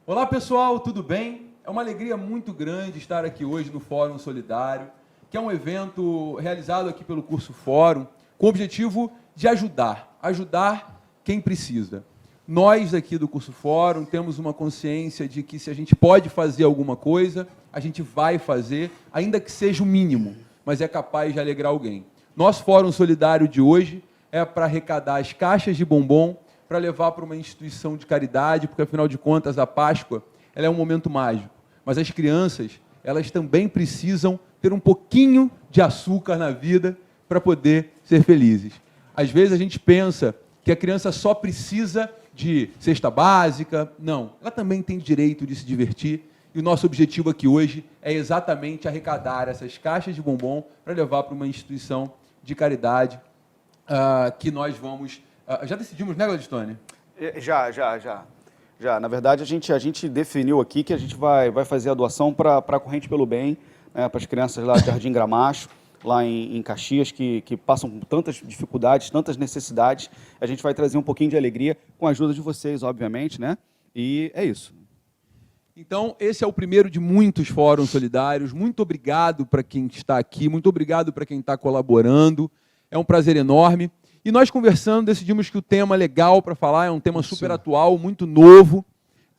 Olá pessoal, tudo bem? É uma alegria muito grande estar aqui hoje no Fórum Solidário, que é um evento realizado aqui pelo Curso Fórum, com o objetivo de ajudar quem precisa. Nós aqui do Curso Fórum temos uma consciência de que se a gente pode fazer alguma coisa, a gente vai fazer, ainda que seja o mínimo, mas é capaz de alegrar alguém. Nosso Fórum Solidário de hoje é para arrecadar as caixas de bombom para levar para uma instituição de caridade, porque, afinal de contas, a Páscoa ela é um momento mágico. Mas as crianças, elas também precisam ter um pouquinho de açúcar na vida para poder ser felizes. Às vezes a gente pensa que a criança só precisa de cesta básica. Não, ela também tem direito de se divertir. E o nosso objetivo aqui hoje é exatamente arrecadar essas caixas de bombom para levar para uma instituição de caridade que nós vamos... já decidimos, né, Gladstone? Já. Na verdade, a gente definiu aqui que a gente vai fazer a doação para a Corrente pelo Bem, né, para as crianças lá do Jardim Gramacho, lá em Caxias, que passam por tantas dificuldades, tantas necessidades. A gente vai trazer um pouquinho de alegria com a ajuda de vocês, obviamente, né? E é isso. Então, esse é o primeiro de muitos fóruns solidários. Muito obrigado para quem está aqui, muito obrigado para quem está colaborando. É um prazer enorme. E nós conversando, decidimos que o tema legal para falar, é um tema super atual, muito novo,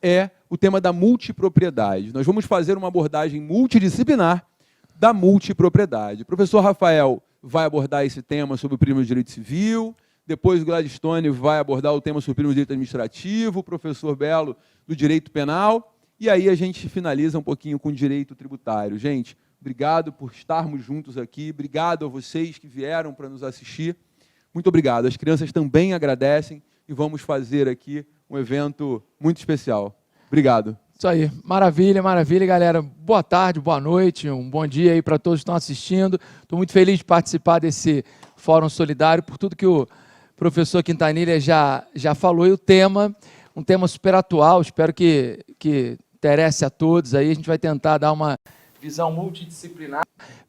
é o tema da multipropriedade. Nós vamos fazer uma abordagem multidisciplinar da multipropriedade. O professor Rafael vai abordar esse tema sobre o primo de direito civil, depois o Gladstone vai abordar o tema sobre o primo de direito administrativo, o professor Belo do direito penal, e aí a gente finaliza um pouquinho com o direito tributário. Gente, obrigado por estarmos juntos aqui, obrigado a vocês que vieram para nos assistir. Muito obrigado. As crianças também agradecem e vamos fazer aqui um evento muito especial. Obrigado. Isso aí. Maravilha, maravilha, galera. Boa tarde, boa noite, um bom dia aí para todos que estão assistindo. Estou muito feliz de participar desse Fórum Solidário, por tudo que o professor Quintanilha já falou. E o tema, um tema super atual, espero que interesse a todos. Aí a gente vai tentar dar uma visão multidisciplinar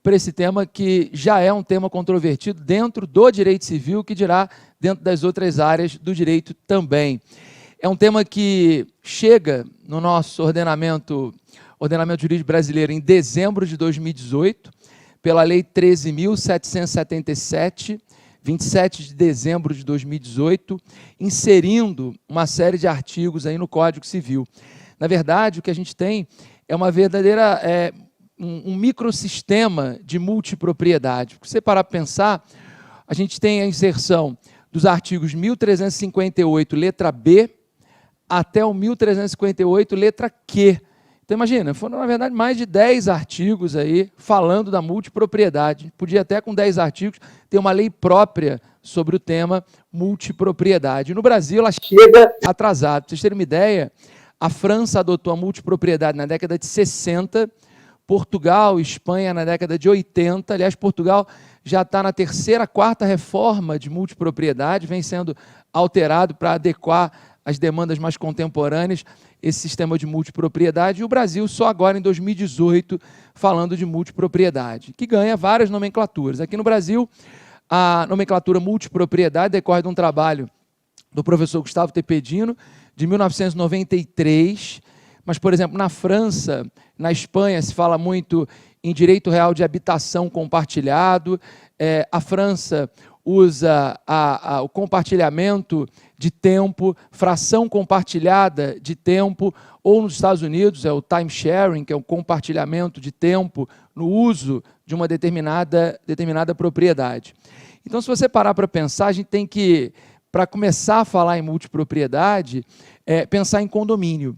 para esse tema que já é um tema controvertido dentro do direito civil, que dirá dentro das outras áreas do direito também. É um tema que chega no nosso ordenamento jurídico brasileiro em dezembro de 2018, pela Lei 13.777, 27 de dezembro de 2018, inserindo uma série de artigos aí no Código Civil. Na verdade, o que a gente tem é uma verdadeira... um microsistema de multipropriedade. Se você parar para pensar, a gente tem a inserção dos artigos 1358, letra B, até o 1358, letra Q. Então, imagina, foram, na verdade, mais de 10 artigos aí falando da multipropriedade. Podia até, com 10 artigos, ter uma lei própria sobre o tema multipropriedade. No Brasil, ela chega atrasada. Para vocês terem uma ideia, a França adotou a multipropriedade na década de 60, Portugal, Espanha na década de 80, aliás, Portugal já está na terceira, quarta reforma de multipropriedade, vem sendo alterado para adequar às demandas mais contemporâneas esse sistema de multipropriedade, e o Brasil só agora em 2018 falando de multipropriedade, que ganha várias nomenclaturas. Aqui no Brasil, a nomenclatura multipropriedade decorre de um trabalho do professor Gustavo Tepedino, de 1993, mas, por exemplo, na França, na Espanha, se fala muito em direito real de habitação compartilhado. A França usa o compartilhamento de tempo, fração compartilhada de tempo, ou nos Estados Unidos é o time sharing, que é o compartilhamento de tempo no uso de uma determinada propriedade. Então, se você parar para pensar, a gente tem que, para começar a falar em multipropriedade, pensar em condomínio.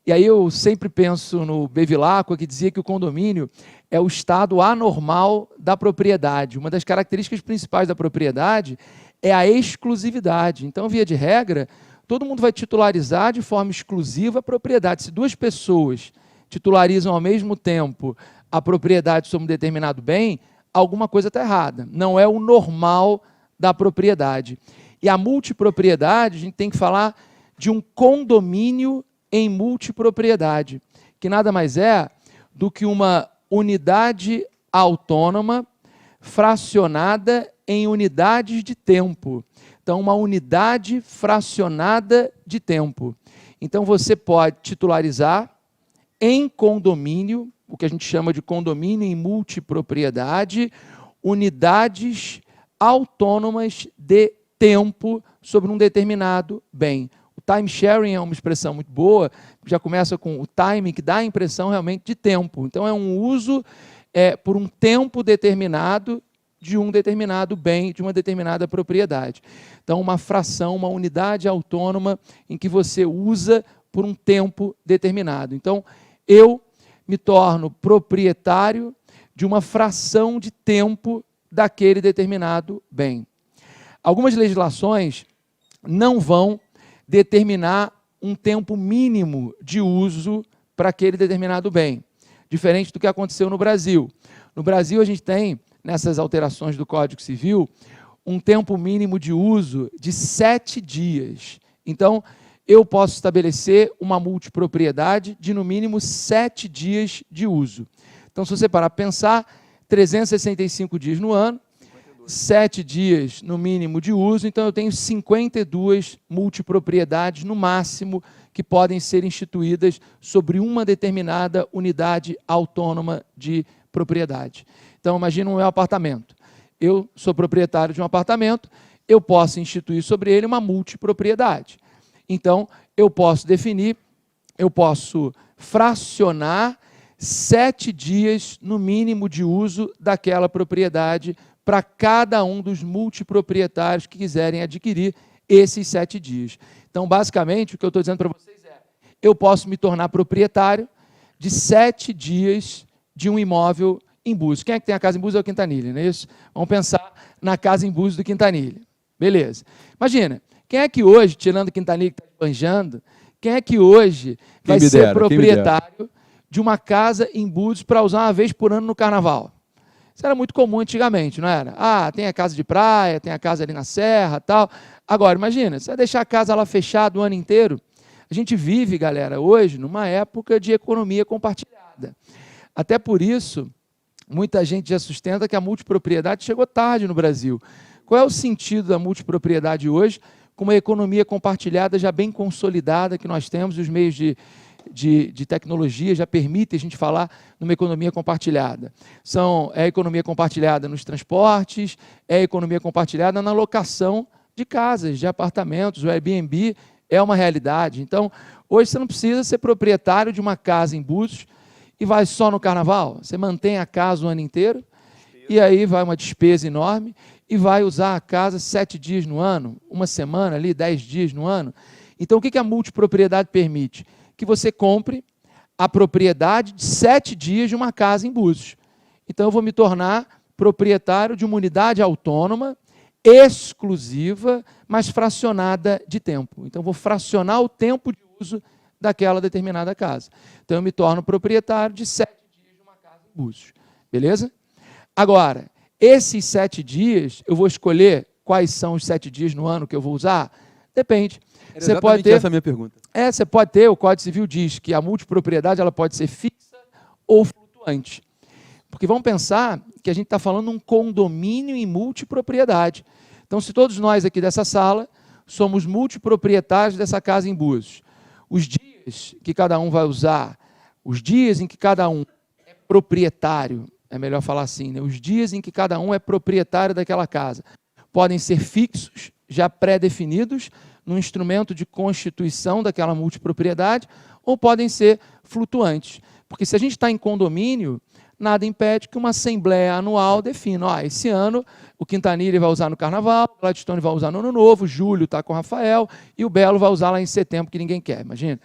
E aí eu sempre penso no Bevilacqua, que dizia que o condomínio é o estado anormal da propriedade. Uma das características principais da propriedade é a exclusividade. Então, via de regra, todo mundo vai titularizar de forma exclusiva a propriedade. Se duas pessoas titularizam ao mesmo tempo a propriedade sobre um determinado bem, alguma coisa está errada. Não é o normal da propriedade. E a multipropriedade, a gente tem que falar de um condomínio em multipropriedade, que nada mais é do que uma unidade autônoma fracionada em unidades de tempo. Então, uma unidade fracionada de tempo. Então, você pode titularizar em condomínio, o que a gente chama de condomínio em multipropriedade, unidades autônomas de tempo sobre um determinado bem. O time sharing é uma expressão muito boa, já começa com o time, que dá a impressão realmente de tempo. Então, é um uso por um tempo determinado de um determinado bem, de uma determinada propriedade. Então, uma fração, uma unidade autônoma em que você usa por um tempo determinado. Então, eu me torno proprietário de uma fração de tempo daquele determinado bem. Algumas legislações não vão determinar um tempo mínimo de uso para aquele determinado bem, diferente do que aconteceu no Brasil. No Brasil, a gente tem, nessas alterações do Código Civil, um tempo mínimo de uso de 7 dias. Então, eu posso estabelecer uma multipropriedade de, no mínimo, 7 dias de uso. Então, se você parar para pensar, 365 dias no ano, 7 dias no mínimo de uso, então eu tenho 52 multipropriedades no máximo que podem ser instituídas sobre uma determinada unidade autônoma de propriedade. Então, imagina o meu apartamento. Eu sou proprietário de um apartamento, eu posso instituir sobre ele uma multipropriedade. Então, eu posso definir, eu posso fracionar 7 dias no mínimo de uso daquela propriedade para cada um dos multiproprietários que quiserem adquirir esses 7 dias. Então, basicamente, o que eu estou dizendo para vocês é, eu posso me tornar proprietário de 7 dias de um imóvel em Búzios. Quem é que tem a casa em Búzios é o Quintanilha, não é isso? Vamos pensar na casa em Búzios do Quintanilha. Beleza. Imagina, quem é que hoje, tirando o Quintanilha que está esbanjando, quem é que hoje vai ser proprietário de uma casa em Búzios para usar uma vez por ano no carnaval? Isso era muito comum antigamente, não era? Ah, tem a casa de praia, tem a casa ali na serra, tal. Agora, imagina, você vai deixar a casa lá fechada o ano inteiro? A gente vive, galera, hoje, numa época de economia compartilhada. Até por isso, muita gente já sustenta que a multipropriedade chegou tarde no Brasil. Qual é o sentido da multipropriedade hoje, com uma economia compartilhada já bem consolidada que nós temos, os meios de tecnologia já permitem a gente falar numa economia compartilhada. É a economia compartilhada nos transportes, é a economia compartilhada na locação de casas, de apartamentos, o Airbnb é uma realidade. Então, hoje você não precisa ser proprietário de uma casa em Búzios e vai só no carnaval. Você mantém a casa o ano inteiro e aí vai uma despesa enorme e vai usar a casa 7 dias no ano, uma semana ali, 10 dias no ano. Então, o que a multipropriedade permite? Que você compre a propriedade de 7 dias de uma casa em Búzios. Então, eu vou me tornar proprietário de uma unidade autônoma, exclusiva, mas fracionada de tempo. Então, eu vou fracionar o tempo de uso daquela determinada casa. Então, eu me torno proprietário de 7 dias de uma casa em Búzios. Beleza? Agora, esses 7 dias, eu vou escolher quais são os 7 dias no ano que eu vou usar? Depende. Você pode ter essa minha pergunta. Você pode ter, o Código Civil diz que a multipropriedade ela pode ser fixa ou flutuante. Porque vamos pensar que a gente está falando de um condomínio em multipropriedade. Então, se todos nós aqui dessa sala somos multiproprietários dessa casa em Búzios, os dias que cada um vai usar, os dias em que cada um é proprietário, é melhor falar assim, né? Os dias em que cada um é proprietário daquela casa, podem ser fixos, já pré-definidos, no instrumento de constituição daquela multipropriedade, ou podem ser flutuantes. Porque se a gente está em condomínio, nada impede que uma assembleia anual defina, esse ano o Quintanilha vai usar no Carnaval, o Gladstone vai usar no Ano Novo, o Júlio está com o Rafael, e o Belo vai usar lá em setembro, que ninguém quer, imagina.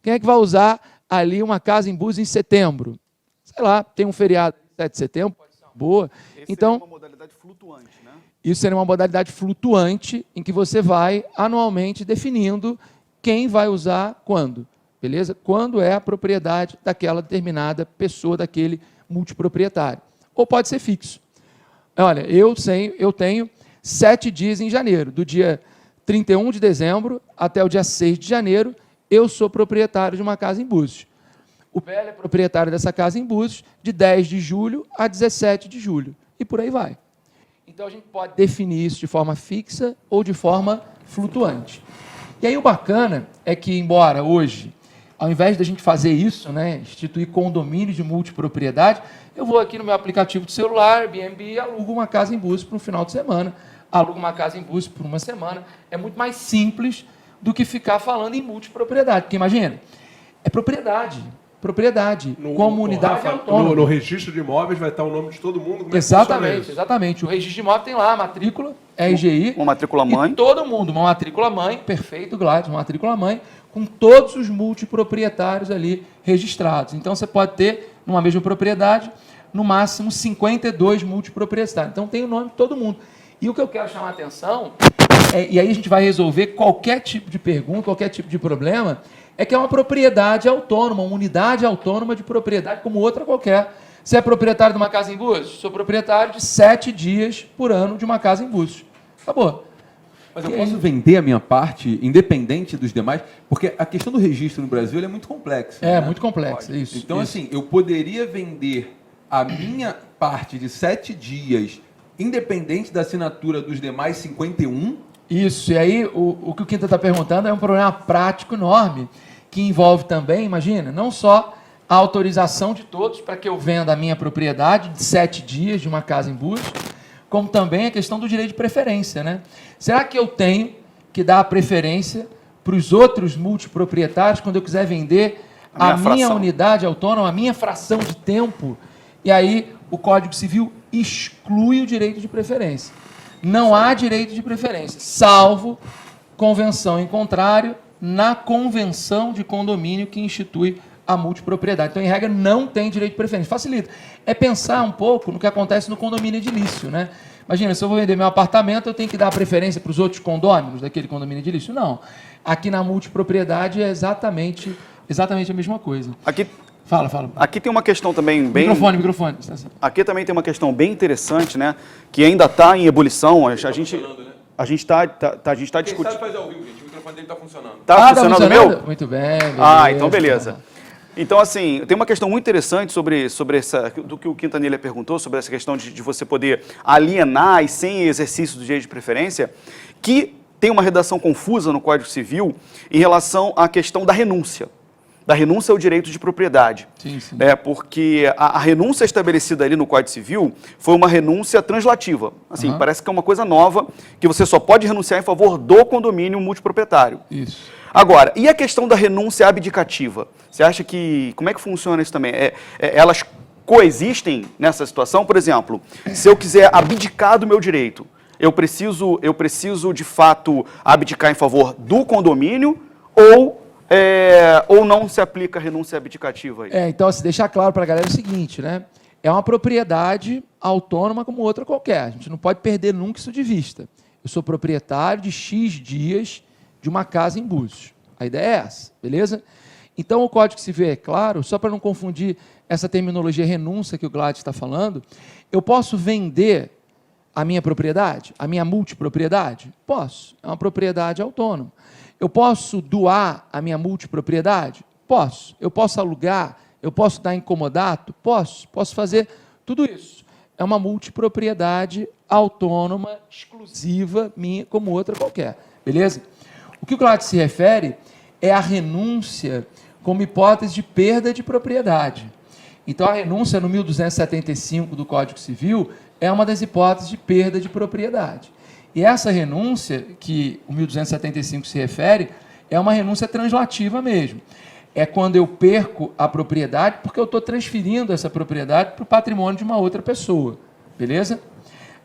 Quem é que vai usar ali uma casa em Búzios em setembro? Sei lá, tem um feriado 7 de setembro, pode ser uma boa. Então, seria uma modalidade flutuante, né? Isso seria uma modalidade flutuante em que você vai anualmente definindo quem vai usar quando, beleza? Quando é a propriedade daquela determinada pessoa, daquele multiproprietário. Ou pode ser fixo. Olha, eu tenho 7 dias em janeiro, do dia 31 de dezembro até o dia 6 de janeiro, eu sou proprietário de uma casa em Búzios. O Belo é proprietário dessa casa em Búzios de 10 de julho a 17 de julho. E por aí vai. Então, a gente pode definir isso de forma fixa ou de forma flutuante. E aí o bacana é que, embora hoje, ao invés da gente fazer isso, né, instituir condomínio de multipropriedade, eu vou aqui no meu aplicativo de celular, Airbnb, alugo uma casa em Búzios para um final de semana, alugo uma casa em Búzios por uma semana. É muito mais simples do que ficar falando em multipropriedade. Porque imagina, é propriedade. Propriedade, comunidade autônoma. No registro de imóveis vai estar o nome de todo mundo. Como Exatamente, exatamente. O registro de imóvel tem lá a matrícula, RGI. Uma matrícula mãe. E todo mundo, uma matrícula mãe, perfeito, Gladys, uma matrícula mãe, com todos os multiproprietários ali registrados. Então, você pode ter, numa mesma propriedade, no máximo 52 multiproprietários. Então, tem o nome de todo mundo. E o que eu quero chamar a atenção, e aí a gente vai resolver qualquer tipo de pergunta, qualquer tipo de problema, é que é uma propriedade autônoma, uma unidade autônoma de propriedade como outra qualquer. Você é proprietário de uma casa em Búzios? Sou proprietário de 7 dias por ano de uma casa em Búzios. Acabou. Mas eu posso vender a minha parte, independente dos demais, porque a questão do registro no Brasil é muito complexa. É, né? muito complexa, isso. Então, isso. assim, eu poderia vender a minha parte de 7 dias, independente da assinatura dos demais 51? Isso, e aí o que o Quinta está perguntando é um problema prático enorme, que envolve também, imagina, não só a autorização de todos para que eu venda a minha propriedade de 7 dias de uma casa em Búzios, como também a questão do direito de preferência, né? Será que eu tenho que dar a preferência para os outros multiproprietários quando eu quiser vender a minha unidade autônoma, a minha fração de tempo? E aí o Código Civil exclui o direito de preferência. Não há direito de preferência, salvo convenção em contrário na convenção de condomínio que institui a multipropriedade. Então, em regra, não tem direito de preferência. Facilita. É pensar um pouco no que acontece no condomínio edilício, né? Imagina, se eu vou vender meu apartamento, eu tenho que dar preferência para os outros condôminos daquele condomínio edilício? Não. Aqui na multipropriedade é exatamente a mesma coisa. Aqui, Fala. aqui tem uma questão também bem... Microfone. Aqui também tem uma questão bem interessante, né? Que ainda está em ebulição. A gente está discutindo... Quem sabe faz ao vivo, gente. O microfone dele está funcionando. Tá funcionando o meu? Muito bem. Beleza, Então beleza. Então, assim, tem uma questão muito interessante sobre essa, do que o Quintanilha perguntou, sobre essa questão de você poder alienar e sem exercício do direito de preferência, que tem uma redação confusa no Código Civil em relação à questão da renúncia. Da renúncia ao direito de propriedade. Sim. Porque a renúncia estabelecida ali no Código Civil foi uma renúncia translativa. Assim, parece que é uma coisa nova, que você só pode renunciar em favor do condomínio multiproprietário. Isso. Agora, e a questão da renúncia abdicativa? Você acha que... Como é que funciona isso também? Elas coexistem nessa situação? Por exemplo, se eu quiser abdicar do meu direito, eu preciso de fato abdicar em favor do condomínio ou não se aplica a renúncia abdicativa aí? Então, se deixar claro para a galera o seguinte, né? É uma propriedade autônoma como outra qualquer. A gente não pode perder nunca isso de vista. Eu sou proprietário de X dias de uma casa em Búzios. A ideia é essa, beleza? Então, o Código Civil é claro, só para não confundir essa terminologia renúncia que o Gladys está falando, eu posso vender a minha propriedade, a minha multipropriedade? Posso. É uma propriedade autônoma. Eu posso doar a minha multipropriedade? Posso. Eu posso alugar? Eu posso dar em comodato? Posso. Posso fazer tudo isso. É uma multipropriedade autônoma, exclusiva, minha, como outra qualquer. Beleza? O que o Gladys se refere é a renúncia como hipótese de perda de propriedade. Então, a renúncia no 1275 do Código Civil é uma das hipóteses de perda de propriedade. E essa renúncia, que o 1275 se refere, é uma renúncia translativa mesmo. É quando eu perco a propriedade porque eu estou transferindo essa propriedade para o patrimônio de uma outra pessoa. Beleza?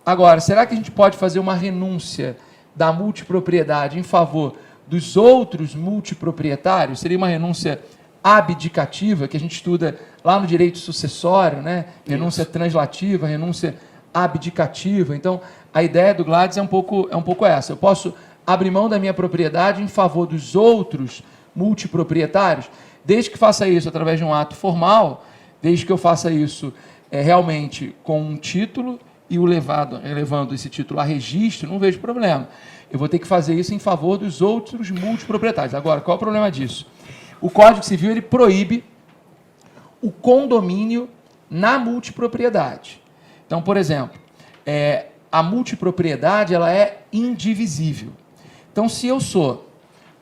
Agora, será que a gente pode fazer uma renúncia da multipropriedade em favor dos outros multiproprietários? Seria uma renúncia abdicativa, que a gente estuda lá no direito sucessório, né? Renúncia translativa, renúncia abdicativa. Então, a ideia do Gladys é um pouco essa. Eu posso abrir mão da minha propriedade em favor dos outros multiproprietários, desde que faça isso através de um ato formal, desde que eu faça isso realmente com um título e levando esse título a registro, não vejo problema. Eu vou ter que fazer isso em favor dos outros multiproprietários. Agora, qual é o problema disso? O Código Civil ele proíbe o condomínio na multipropriedade. Então, por exemplo, a multipropriedade ela é indivisível. Então, se eu sou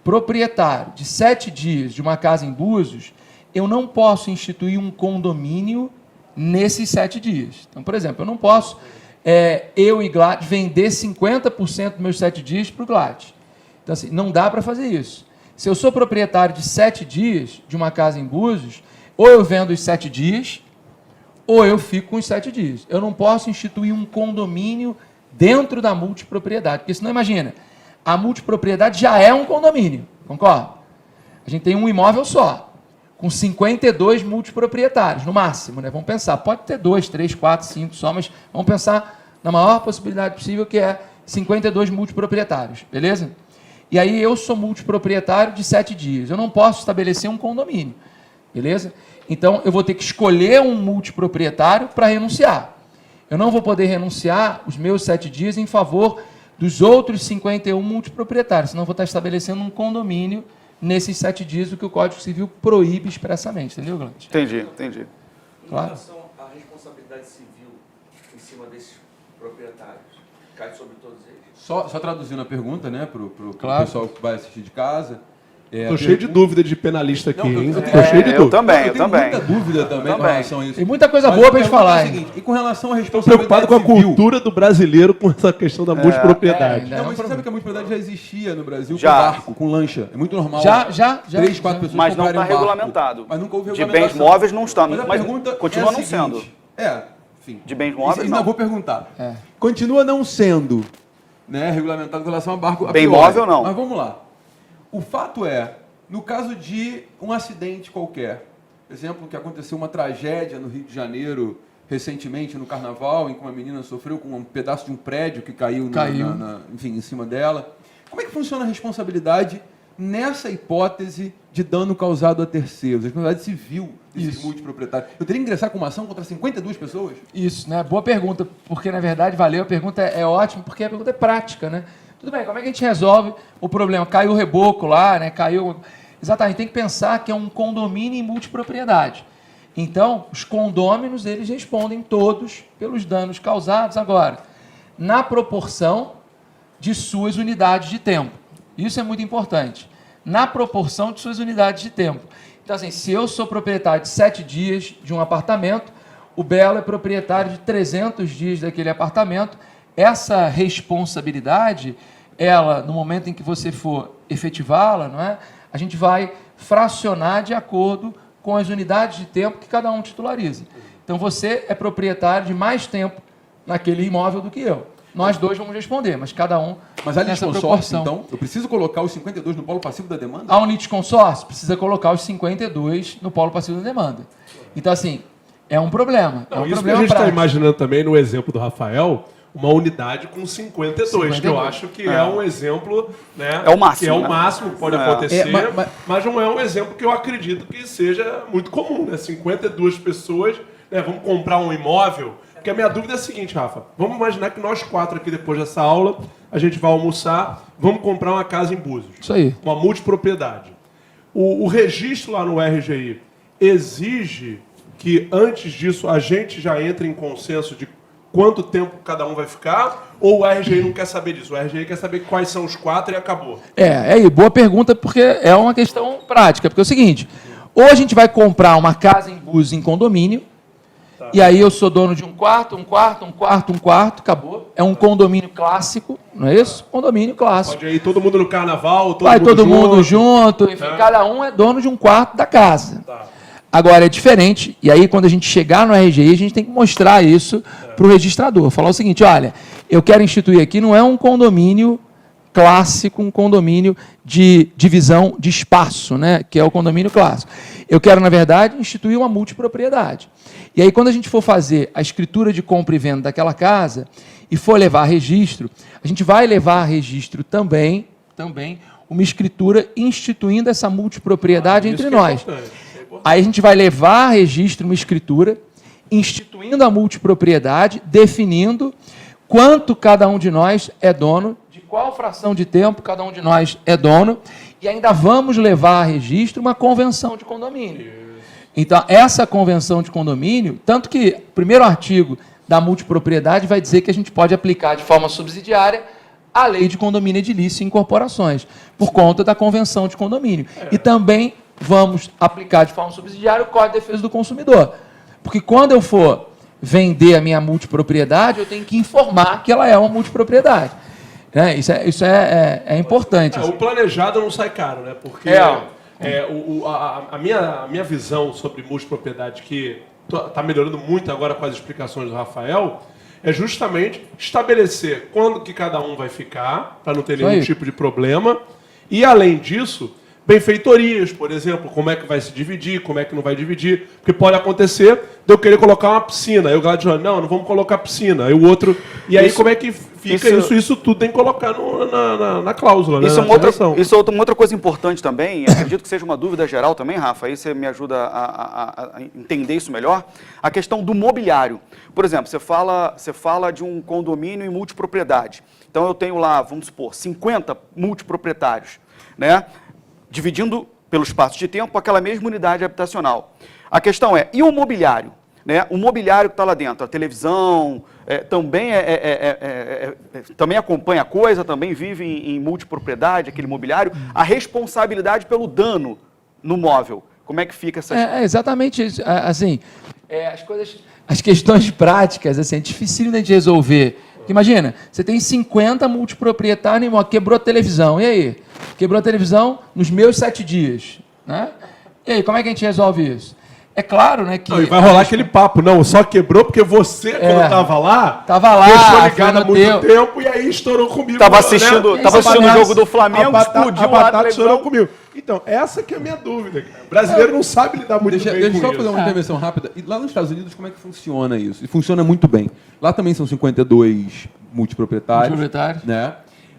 proprietário de 7 dias de uma casa em Búzios, eu não posso instituir um condomínio nesses 7 dias. Então, por exemplo, eu não posso, eu e Gladys, vender 50% dos meus 7 dias para o Gladys. Então, assim, não dá para fazer isso. Se eu sou proprietário de 7 dias de uma casa em Búzios, ou eu vendo os 7 dias, ou eu fico com os 7 dias. Eu não posso instituir um condomínio dentro da multipropriedade, porque senão, imagina, a multipropriedade já é um condomínio, concorda? A gente tem um imóvel só, com 52 multiproprietários, no máximo, né? Vamos pensar, pode ter 2, 3, 4, 5 só, mas vamos pensar na maior possibilidade possível, que é 52 multiproprietários, beleza? E aí eu sou multiproprietário de 7 dias, eu não posso estabelecer um condomínio, beleza? Então, eu vou ter que escolher um multiproprietário para renunciar. Eu não vou poder renunciar os meus 7 dias em favor dos outros 51 multiproprietários, senão eu vou estar estabelecendo um condomínio nesses 7 dias, o que o Código Civil proíbe expressamente. Entendeu, Glant? Entendi. Em relação à responsabilidade civil em cima desses proprietários, cai sobre todos eles? Só traduzindo a pergunta, né, para o Claro. pessoal que vai assistir de casa. Tô cheio de dúvida de penalista aqui, Não, hein? eu Tô tenho- cheio de eu dúvida. também. Eu tenho muita dúvida também com relação a isso. Tem muita coisa Mas boa a pra gente pergunta falar, é a hein? seguinte, e com relação à Tô responsabilidade preocupado com a civil? cultura do brasileiro com essa questão da multipropriedade. Não, mas você sabe que a multipropriedade já existia no Brasil Já. com barco, com lancha. É muito normal. Já. 3, 4 pessoas Mas não comprarem está um barco. regulamentado. Mas nunca houve De regulamentação. bens móveis não está, Mas a mas pergunta continua é a não sendo. seguinte, enfim. De bens móveis, Ainda não. vou perguntar. Continua não sendo, né, regulamentado com relação a barco. a Bem priori. móvel, não. Mas vamos lá. O fato é, no caso de um acidente qualquer, exemplo que aconteceu uma tragédia no Rio de Janeiro recentemente no Carnaval, em que uma menina sofreu com um pedaço de um prédio que caiu, enfim, em cima dela. Como é que funciona a responsabilidade nessa hipótese de dano causado a terceiros, a responsabilidade civil desses multiproprietários? Eu teria que ingressar com uma ação contra 52 pessoas? Isso, né? Boa pergunta, porque na verdade, valeu, a pergunta é ótima, porque a pergunta é prática, né? Tudo bem, como é que a gente resolve o problema? Caiu o reboco lá, né? Caiu... Exatamente, tem que pensar que é um condomínio em multipropriedade. Então, os condôminos, eles respondem todos pelos danos causados agora, na proporção de suas unidades de tempo. Isso é muito importante. Na proporção de suas unidades de tempo. Então, assim, se eu sou proprietário de 7 dias de um apartamento, o Belo é proprietário de 300 dias daquele apartamento, essa responsabilidade, ela, no momento em que você for efetivá-la, não é? A gente vai fracionar de acordo com as unidades de tempo que cada um titulariza. Então, você é proprietário de mais tempo naquele imóvel do que eu. Nós dois vamos responder, mas cada um Mas há nessa litisconsórcio, proporção. então? Eu preciso colocar os 52 no polo passivo da demanda? Há um litisconsórcio, precisa colocar os 52 no polo passivo da demanda. Então, assim, é um problema. É um Não, isso que a problema gente está prático. imaginando também no exemplo do Rafael, uma unidade com 52, que eu acho que é um exemplo, né? É o máximo, Que é o né? máximo que pode acontecer, mas não é um exemplo que eu acredito que seja muito comum, né? 52 pessoas, né? Vamos comprar um imóvel. Porque a minha dúvida é a seguinte, Rafa. Vamos imaginar que nós 4 aqui, depois dessa aula, a gente vai almoçar, vamos comprar uma casa em Búzios. Isso aí. Uma multipropriedade. O registro lá no RGI exige que, antes disso, a gente já entre em consenso de quanto tempo cada um vai ficar, ou o RGI não quer saber disso? O RGI quer saber quais são os 4 e acabou. Aí, boa pergunta, porque é uma questão prática. Porque é o seguinte, ou a gente vai comprar uma casa em Búzios em condomínio, e aí eu sou dono de um quarto, acabou. É um condomínio clássico, não é isso? Condomínio clássico. Pode ir todo mundo no carnaval, Vai todo mundo junto, enfim, cada um é dono de um quarto da casa. Agora, é diferente, e aí quando a gente chegar no RGI, a gente tem que mostrar isso para o registrador. Falar o seguinte, olha, eu quero instituir aqui, não é um condomínio clássico, um condomínio de divisão de espaço, né, que é o condomínio clássico. Eu quero, na verdade, instituir uma multipropriedade. E aí, quando a gente for fazer a escritura de compra e venda daquela casa e for levar a registro, a gente vai levar a registro também uma escritura instituindo essa multipropriedade entre nós. Aí a gente vai levar a registro uma escritura instituindo a multipropriedade, definindo quanto cada um de nós é dono, de qual fração de tempo cada um de nós é dono, e ainda vamos levar a registro uma convenção de condomínio. Então, essa convenção de condomínio, tanto que o primeiro artigo da multipropriedade vai dizer que a gente pode aplicar de forma subsidiária a lei de condomínio edilício em corporações, por conta da convenção de condomínio. E também vamos aplicar de forma subsidiária o Código de Defesa do Consumidor. Porque quando eu for vender a minha multipropriedade, eu tenho que informar que ela é uma multipropriedade. Isso é importante. O planejado não sai caro, né? Porque a minha visão sobre multipropriedade, que está melhorando muito agora com as explicações do Rafael, é justamente estabelecer quando que cada um vai ficar, para não ter nenhum tipo de problema. E, além disso, benfeitorias, por exemplo, como é que vai se dividir, como é que não vai dividir. Porque pode acontecer de eu querer colocar uma piscina. Aí o Gladys fala, não vamos colocar piscina. Aí o outro... E aí como é que fica isso? Isso tudo tem que colocar na cláusula, isso, né? Isso é uma outra coisa importante também, acredito que seja uma dúvida geral também, Rafa, aí você me ajuda a entender isso melhor, a questão do mobiliário. Por exemplo, você fala de um condomínio em multipropriedade. Então eu tenho lá, vamos supor, 50 multiproprietários, né? Dividindo pelo espaço de tempo aquela mesma unidade habitacional. A questão é, e o mobiliário? Né? O mobiliário que está lá dentro, a televisão, também acompanha a coisa, também vive em multipropriedade, aquele mobiliário. A responsabilidade pelo dano no móvel, como é que fica essa... exatamente isso. Assim, as questões práticas, assim, é difícil de resolver. Imagina, você tem 50 multiproprietários, quebrou a televisão, e aí? Quebrou a televisão nos meus 7 dias. Né? E aí, como é que a gente resolve isso? É claro, né, que... Não, e vai rolar aquele papo, não, só quebrou porque você, quando estava lá, deixou ligado há muito tempo e aí estourou comigo. Tava assistindo o jogo do Flamengo, explodiu a batata estourou comigo. Então, essa que é a minha dúvida, cara. O brasileiro não sabe lidar muito bem com isso. Deixa eu só fazer uma intervenção rápida. E lá nos Estados Unidos, como é que funciona isso? E funciona muito bem. Lá também são 52 multiproprietários. Né?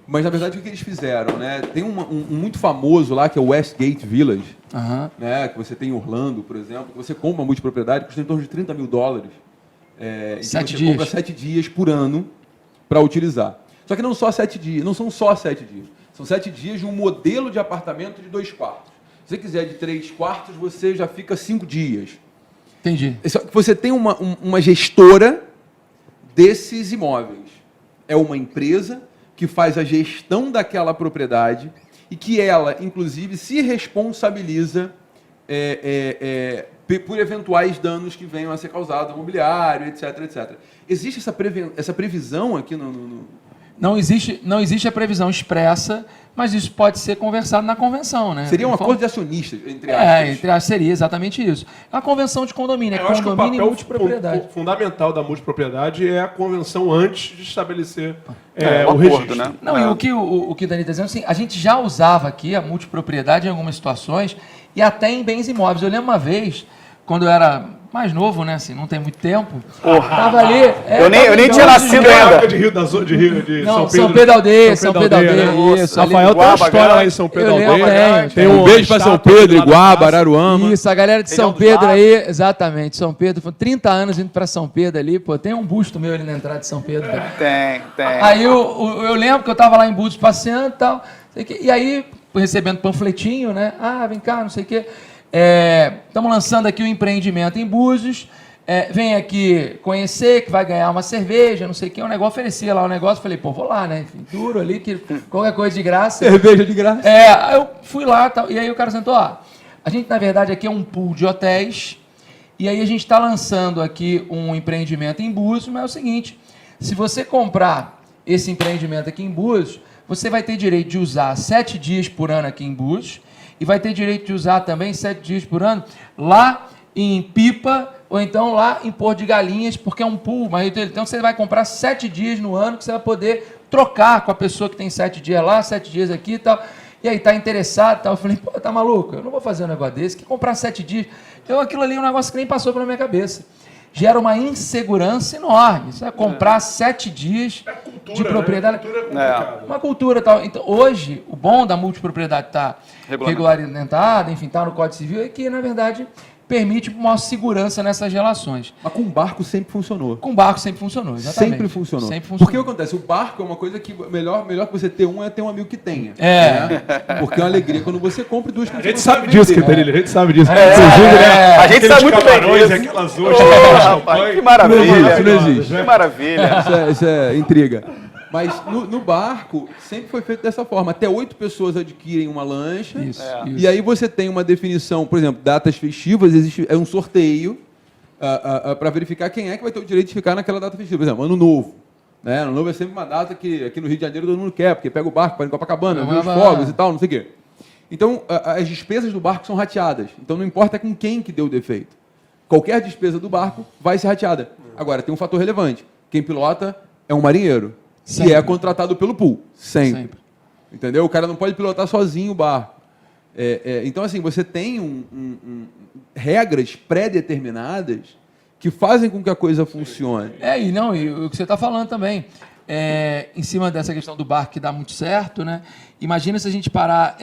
Mas, na verdade, o que eles fizeram? Né? Tem um muito famoso lá, que é o Westgate Village, né? Que você tem em Orlando, por exemplo, que você compra uma multipropriedade que custa em torno de $30 mil. E você compra 7 dias por ano para utilizar. Só que não são só 7 dias. São 7 dias de um modelo de apartamento de 2 quartos. Se você quiser de 3 quartos, você já fica 5 dias. Entendi. Você tem uma gestora desses imóveis. É uma empresa que faz a gestão daquela propriedade e que ela, inclusive, se responsabiliza por eventuais danos que venham a ser causados ao mobiliário, etc, etc. Existe essa previsão aqui no... Não existe a previsão expressa, mas isso pode ser conversado na convenção, né? Seria um acordo de acionistas, entre aspas. Entre aspas, seria exatamente isso. A convenção de condomínio, condomínio e multipropriedade. O fundamental da multipropriedade é a convenção antes de estabelecer o acordo, registro. Né? Não, e o que o Dani está dizendo, assim, a gente já usava aqui a multipropriedade em algumas situações e até em bens imóveis. Eu lembro uma vez, quando eu era mais novo, né? Assim, não tem muito tempo. Tava ali. Eu nem tinha nascido ainda. De São Pedro Aldeia, São Pedro Aldeia. Isso, Rafael tem uma história lá em São Pedro Aldeia. Tem um beijo para São Pedro, Iguaba, Araruama. Isso, a galera de São Pedro aí, exatamente, São Pedro, foi 30 anos indo para São Pedro ali, pô, tem um busto meu ali na entrada de São Pedro. Tem. Aí eu lembro que eu tava lá em Búzios passeando e tal, e aí recebendo panfletinho, né? Vem cá, não sei o quê. Estamos lançando aqui um empreendimento em Búzios, vem aqui conhecer, que vai ganhar uma cerveja, não sei o que, oferecia lá o negócio, falei, pô, vou lá, né, enfim, duro ali, que qualquer coisa de graça. Cerveja de graça. Aí eu fui lá, tal, e aí o cara sentou, a gente, na verdade, aqui é um pool de hotéis, e aí a gente está lançando aqui um empreendimento em Búzios, mas é o seguinte, se você comprar esse empreendimento aqui em Búzios, você vai ter direito de usar 7 dias por ano aqui em Búzios, e vai ter direito de usar também 7 dias por ano lá em Pipa, ou então lá em Porto de Galinhas, porque é um pool. Então você vai comprar 7 dias no ano que você vai poder trocar com a pessoa que tem 7 dias lá, 7 dias aqui e tal. E aí, tá interessado e tal. Eu falei, pô, tá maluco? Eu não vou fazer um negócio desse, que comprar 7 dias. Então aquilo ali é um negócio que nem passou pela minha cabeça. Gera uma insegurança enorme. Você vai comprar 7 dias de propriedade. Né? Uma cultura tal. Então, hoje, o bom da multipropriedade está regulamentada, enfim, está no Código Civil, é que, na verdade, permite uma segurança nessas relações. Mas com barco sempre funcionou. Com barco sempre funcionou, exatamente. Sempre funcionou. Sempre funcionou. Porque o que acontece? O barco é uma coisa que melhor que você ter um é ter um amigo que tenha. Né? Porque é uma alegria quando você compra 2 A gente sabe disso, Quintanilha, a gente sabe disso. A gente sabe muito bem disso. Aquelas ostras, rapaz, que maravilha. Isso não existe. Que maravilha. Isso é intriga. Mas no barco, sempre foi feito dessa forma. Até 8 pessoas adquirem uma lancha. Isso. E aí você tem uma definição, por exemplo, datas festivas, é um sorteio para verificar quem é que vai ter o direito de ficar naquela data festiva. Por exemplo, Ano Novo. Né? Ano Novo é sempre uma data que aqui no Rio de Janeiro todo mundo quer, porque pega o barco, vai em Copacabana, vê os fogos e tal, não sei o quê. Então, as despesas do barco são rateadas. Então, não importa com quem que deu o defeito. Qualquer despesa do barco vai ser rateada. Agora, tem um fator relevante. Quem pilota é um marinheiro, que é contratado pelo pool. Sempre. Entendeu? O cara não pode pilotar sozinho o barco. Então, assim, você tem regras pré-determinadas que fazem com que a coisa funcione. E o que você está falando também, em cima dessa questão do barco que dá muito certo, né? Imagina se a gente parar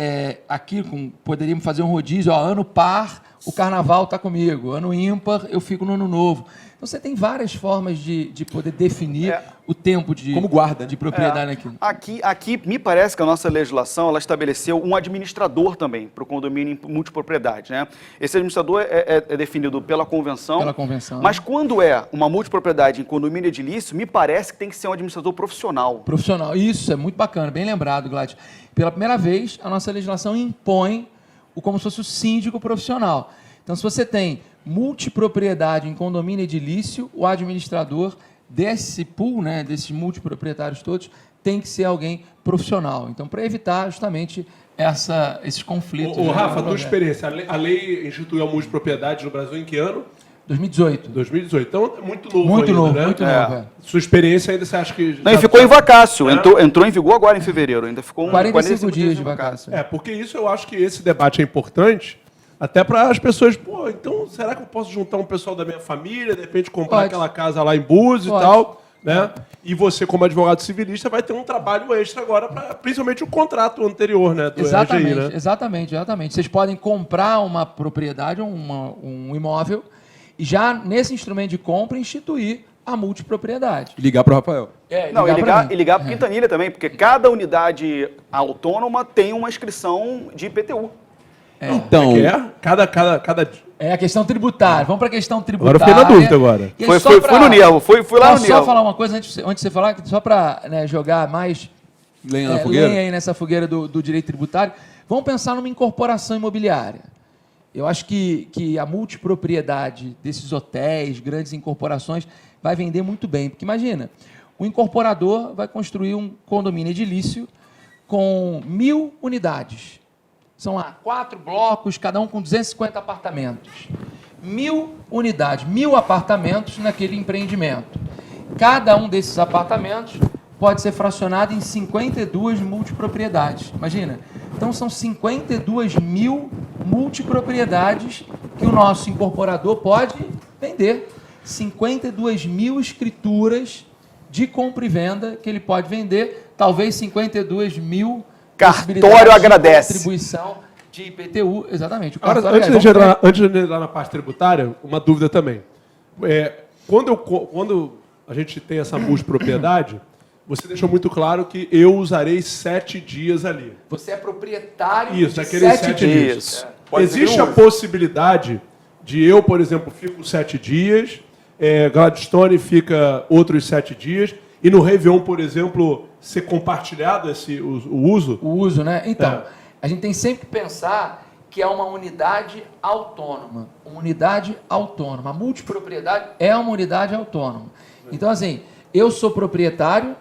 aqui, poderíamos fazer um rodízio, ano par, o carnaval está comigo, ano ímpar, eu fico no ano novo. Então você tem várias formas de poder definir o tempo de, como guarda, de propriedade naquilo. Aqui, me parece que a nossa legislação ela estabeleceu um administrador também para o condomínio em multipropriedade. Né? Esse administrador é definido pela convenção. Mas quando é uma multipropriedade em condomínio edilício, me parece que tem que ser um administrador profissional. Profissional, isso é muito bacana, bem lembrado, Gladys. Pela primeira vez, a nossa legislação impõe como se fosse o síndico profissional. Então, se você tem multipropriedade em condomínio edilício, o administrador desse pool, né, desses multiproprietários todos, tem que ser alguém profissional. Então, para evitar justamente esses conflitos. Rafa, tua experiência, a lei instituiu a multipropriedade no Brasil em que ano? 2018. 2018. Então, é muito novo Muito ainda, novo, né? muito novo. Sua experiência ainda, você acha que... Não, e ficou em vacácio. Entrou em vigor agora em fevereiro. Ainda ficou 45 dias de vacácio. Porque isso eu acho que esse debate é importante, até para as pessoas, então, será que eu posso juntar um pessoal da minha família, de repente comprar aquela casa lá em Búzios e tal, né? E você, como advogado civilista, vai ter um trabalho extra agora, principalmente o contrato anterior, né? Do Exatamente, RGI, né? exatamente. Vocês podem comprar uma propriedade, um imóvel, e já nesse instrumento de compra instituir a multipropriedade. Ligar para o Rafael. E ligar para o Quintanilha também, porque cada unidade autônoma tem uma inscrição de IPTU. Então, cada... É a questão tributária. Vamos para a questão tributária. Agora eu fiquei na dúvida agora. Fui no Nervo, fui lá no Nervo. Só falar uma coisa antes de você falar, só para jogar mais lenha na fogueira? Lenha aí nessa fogueira do direito tributário. Vamos pensar numa incorporação imobiliária. Eu acho que a multipropriedade desses hotéis, grandes incorporações, vai vender muito bem. Porque imagina, o incorporador vai construir um condomínio edilício com 1.000 unidades. São lá 4 blocos, cada um com 250 apartamentos. 1.000 unidades, 1.000 apartamentos naquele empreendimento. Cada um desses apartamentos pode ser fracionado em 52 multipropriedades. Imagina. Então, são 52.000 multipropriedades que o nosso incorporador pode vender. 52.000 escrituras de compra e venda que ele pode vender. Talvez 52.000 cartório agradece. Contribuição de IPTU, exatamente. Agora, antes de entrar na parte tributária, uma dúvida também. Quando a gente tem essa multipropriedade, você deixou muito claro que eu usarei 7 dias ali. Você é proprietário de aqueles 7 dias. Existe a possibilidade de eu, por exemplo, fico 7 dias, Gladstone fica outros 7 dias, e no Réveillon, por exemplo, ser compartilhado o uso? O uso, né? Então, a gente tem sempre que pensar que é uma unidade autônoma. Uma unidade autônoma. A multipropriedade é uma unidade autônoma. Então, assim, eu sou proprietário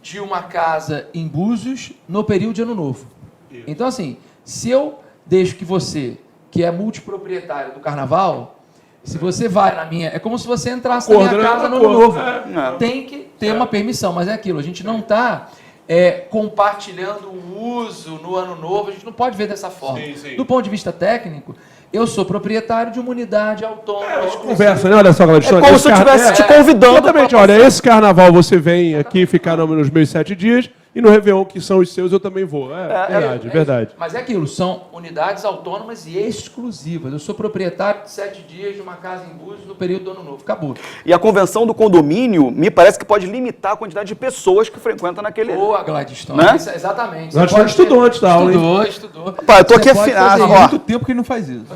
de uma casa em Búzios no período de Ano Novo. Isso. Então, assim, se eu deixo que você, que é multiproprietário do Carnaval, se você vai na minha... É como se você entrasse na minha casa no Ano Novo. Tem que ter uma permissão, mas é aquilo. A gente não está compartilhando o uso no Ano Novo. A gente não pode ver dessa forma. Sim. Do ponto de vista técnico, eu sou proprietário de uma unidade autônoma. Conversa, né? Olha só, Gladstone. É como se eu estivesse te convidando. Exatamente. Olha, esse Carnaval você vem aqui ficar nos meus 7 dias... E no Réveillon, que são os seus, eu também vou. Verdade. Mas é aquilo, são unidades autônomas e exclusivas. Eu sou proprietário de 7 dias de uma casa em Búzios no período do Ano Novo. Acabou. E a convenção do condomínio, me parece que pode limitar a quantidade de pessoas que frequentam naquele... Boa, Gladstone. Né? Exatamente. Gladstone estudou antes da aula, hein? Estudou. Pá, eu tô aqui afinado. Há muito tempo que ele não faz isso.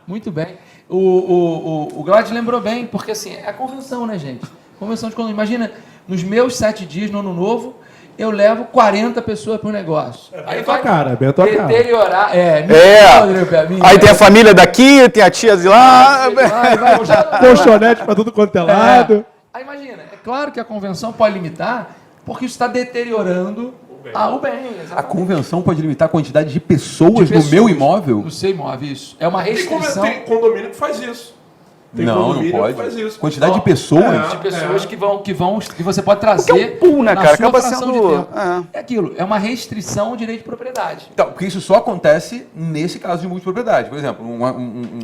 Muito bem. O Glad lembrou bem, porque assim, é a convenção, né, gente? Convenção de condomínio. Imagina Nos meus 7 dias no Ano Novo, eu levo 40 pessoas para o negócio. Bem a tua cara, bem a tua cara. Deteriorar. Aí tem a família daqui, tem a tia de lá. Colchonete pra tudo quanto é lado. Aí imagina, é claro que a convenção pode limitar, porque isso está deteriorando o bem. A convenção pode limitar a quantidade de pessoas no meu imóvel? No seu imóvel, isso. É uma restrição. Tem condomínio que faz isso. Tem Não condomínio pode. que faz isso. Quantidade de pessoas? De pessoas que você pode trazer. Porque é um pool, né, na cara? sua Acaba fração sendo- de tempo. É aquilo, é uma restrição ao direito de propriedade. Então, porque isso só acontece nesse caso de multipropriedade. Por exemplo, um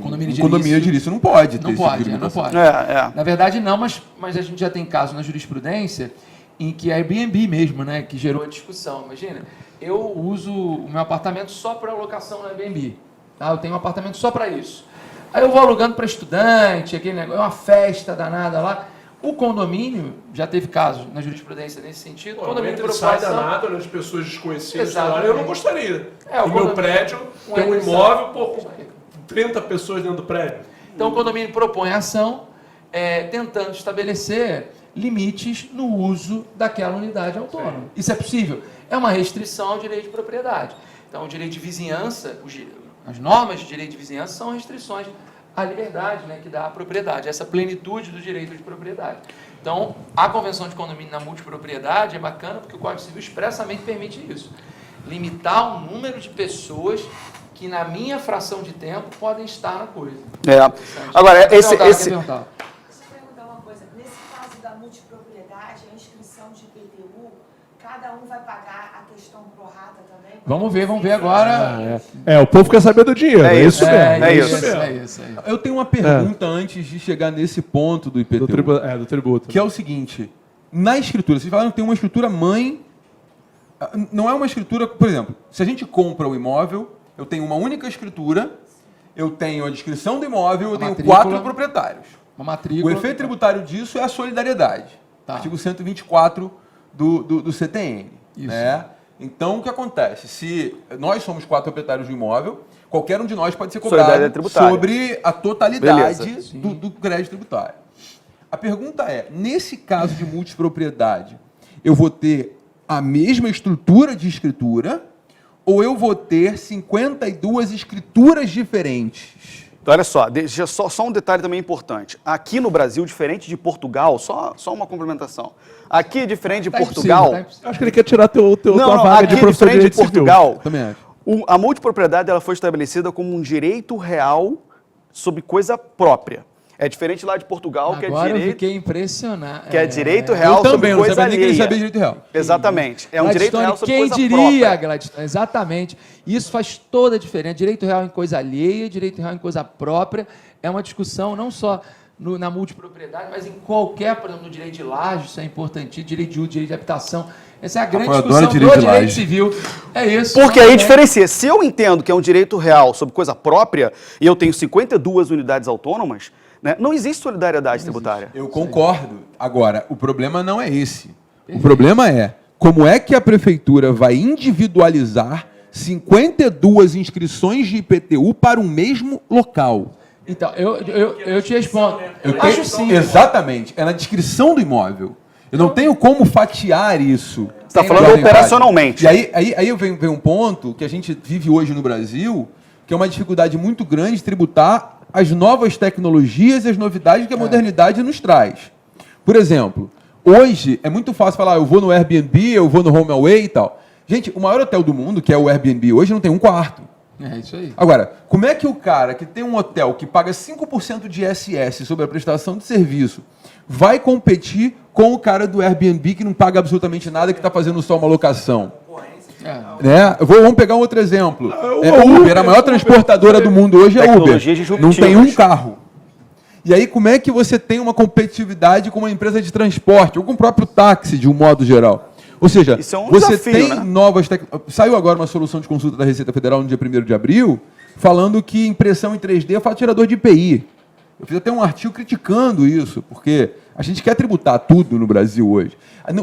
Condomínio condomínio edilício não pode ter Não esse tipo pode, de não limitação. pode. É. Na verdade, não, mas a gente já tem casos na jurisprudência em que a Airbnb mesmo, né, que gerou a discussão. Imagina, eu uso o meu apartamento só para alocação no Airbnb. Tá? Eu tenho um apartamento só para isso. Aí eu vou alugando para estudante, aquele negócio, é uma festa danada lá. O condomínio, já teve casos na jurisprudência nesse sentido, o condomínio Entra por e sai ocupação. danado, olhando as pessoas desconhecidas. Exatamente. Eu não gostaria. É, o o meu condomínio- prédio uma tem um restrição. imóvel, pô, com 30 pessoas dentro do prédio. Então o condomínio propõe ação tentando estabelecer limites no uso daquela unidade autônoma. Isso é possível? É uma restrição ao direito de propriedade. Então o direito de vizinhança, as normas de direito de vizinhança são restrições à liberdade, né, que dá à propriedade, essa plenitude do direito de propriedade. Então a convenção de condomínio na multipropriedade é bacana porque o Código Civil expressamente permite isso. Limitar o número de pessoas que na minha fração de tempo podem estar na coisa. Agora, Quer esse... perguntar? Deixa eu perguntar uma coisa. Nesse caso da multipropriedade, a inscrição de IPTU, cada um vai pagar a questão pro rata também? Vamos ver agora. O povo quer saber do dinheiro. É isso mesmo. É isso. isso. Eu tenho uma pergunta antes de chegar nesse ponto do IPTU. Do tributo. Que é o seguinte, na escritura, vocês falaram que tem uma escritura mãe, não é uma escritura, por exemplo, se a gente compra o imóvel, eu tenho uma única escritura, eu tenho a descrição do imóvel, eu tenho matrícula. 4 proprietários. Uma O matrícula. efeito tributário disso é a solidariedade, Tá. artigo 124 do CTN. Isso. Né? Então, o que acontece? Se nós somos 4 proprietários do imóvel, qualquer um de nós pode ser cobrado Solidariedade tributária. sobre a totalidade Beleza. do crédito tributário. A pergunta é, nesse caso de multipropriedade, eu vou ter a mesma estrutura de escritura ou eu vou ter 52 escrituras diferentes? Então, olha só, deixa só um detalhe também importante. Aqui no Brasil, diferente de Portugal, só uma complementação. Aqui, diferente de Tá Portugal... impossível, tá impossível. Acho que ele quer tirar tua Não, vaga aqui, de professor de diferente de direito civil. Portugal, Também acho. a multipropriedade ela foi estabelecida como um direito real sobre coisa própria. É diferente lá de Portugal, que é Agora eu direito... fiquei impressionado. Que é direito real Eu também, sobre não coisa sabia nem que ele alheia. sabia direito real. Exatamente. É um direito Gladstone, real sobre quem coisa diria, própria. Gladstone? Exatamente. Isso faz toda a diferença. Direito real em coisa alheia, direito real em coisa própria. É uma discussão não só na multipropriedade, mas em qualquer, por exemplo, no direito de laje, isso é importante, direito de uso, direito de habitação. Essa é a grande eu adoro discussão do direito de direito laje. civil. É isso. Porque Não aí é? diferencia. Se eu entendo que é um direito real sobre coisa própria e eu tenho 52 unidades autônomas, né, não existe solidariedade tributária. Eu concordo. Agora, o problema não é esse. O problema é como é que a prefeitura vai individualizar 52 inscrições de IPTU para um mesmo local. Então, eu te respondo. Eu Acho tenho- sim. Exatamente. É na descrição do imóvel. Eu não tenho como fatiar isso. Você está Tem falando na ordem operacionalmente. prática. E aí vem um ponto que a gente vive hoje no Brasil, que é uma dificuldade muito grande de tributar as novas tecnologias e as novidades que a modernidade nos traz. Por exemplo, hoje é muito fácil falar, eu vou no Airbnb, eu vou no HomeAway e tal. Gente, o maior hotel do mundo, que é o Airbnb, hoje não tem um quarto. É isso aí. Agora, como é que o cara que tem um hotel que paga 5% de ISS sobre a prestação de serviço vai competir com o cara do Airbnb que não paga absolutamente nada, que está fazendo só uma locação? Né? Vamos pegar um outro exemplo. Uber, a maior transportadora do mundo hoje é Uber. Tecnologias disruptivas. Não tem um carro. E aí, como é que você tem uma competitividade com uma empresa de transporte, ou com o próprio táxi, de um modo geral? Ou seja, Isso é um você desafio, tem né? novas tecnologias. Saiu agora uma solução de consulta da Receita Federal no dia 1º de abril, falando que impressão em 3D é faturador de IPI. Eu fiz até um artigo criticando isso, porque a gente quer tributar tudo no Brasil hoje.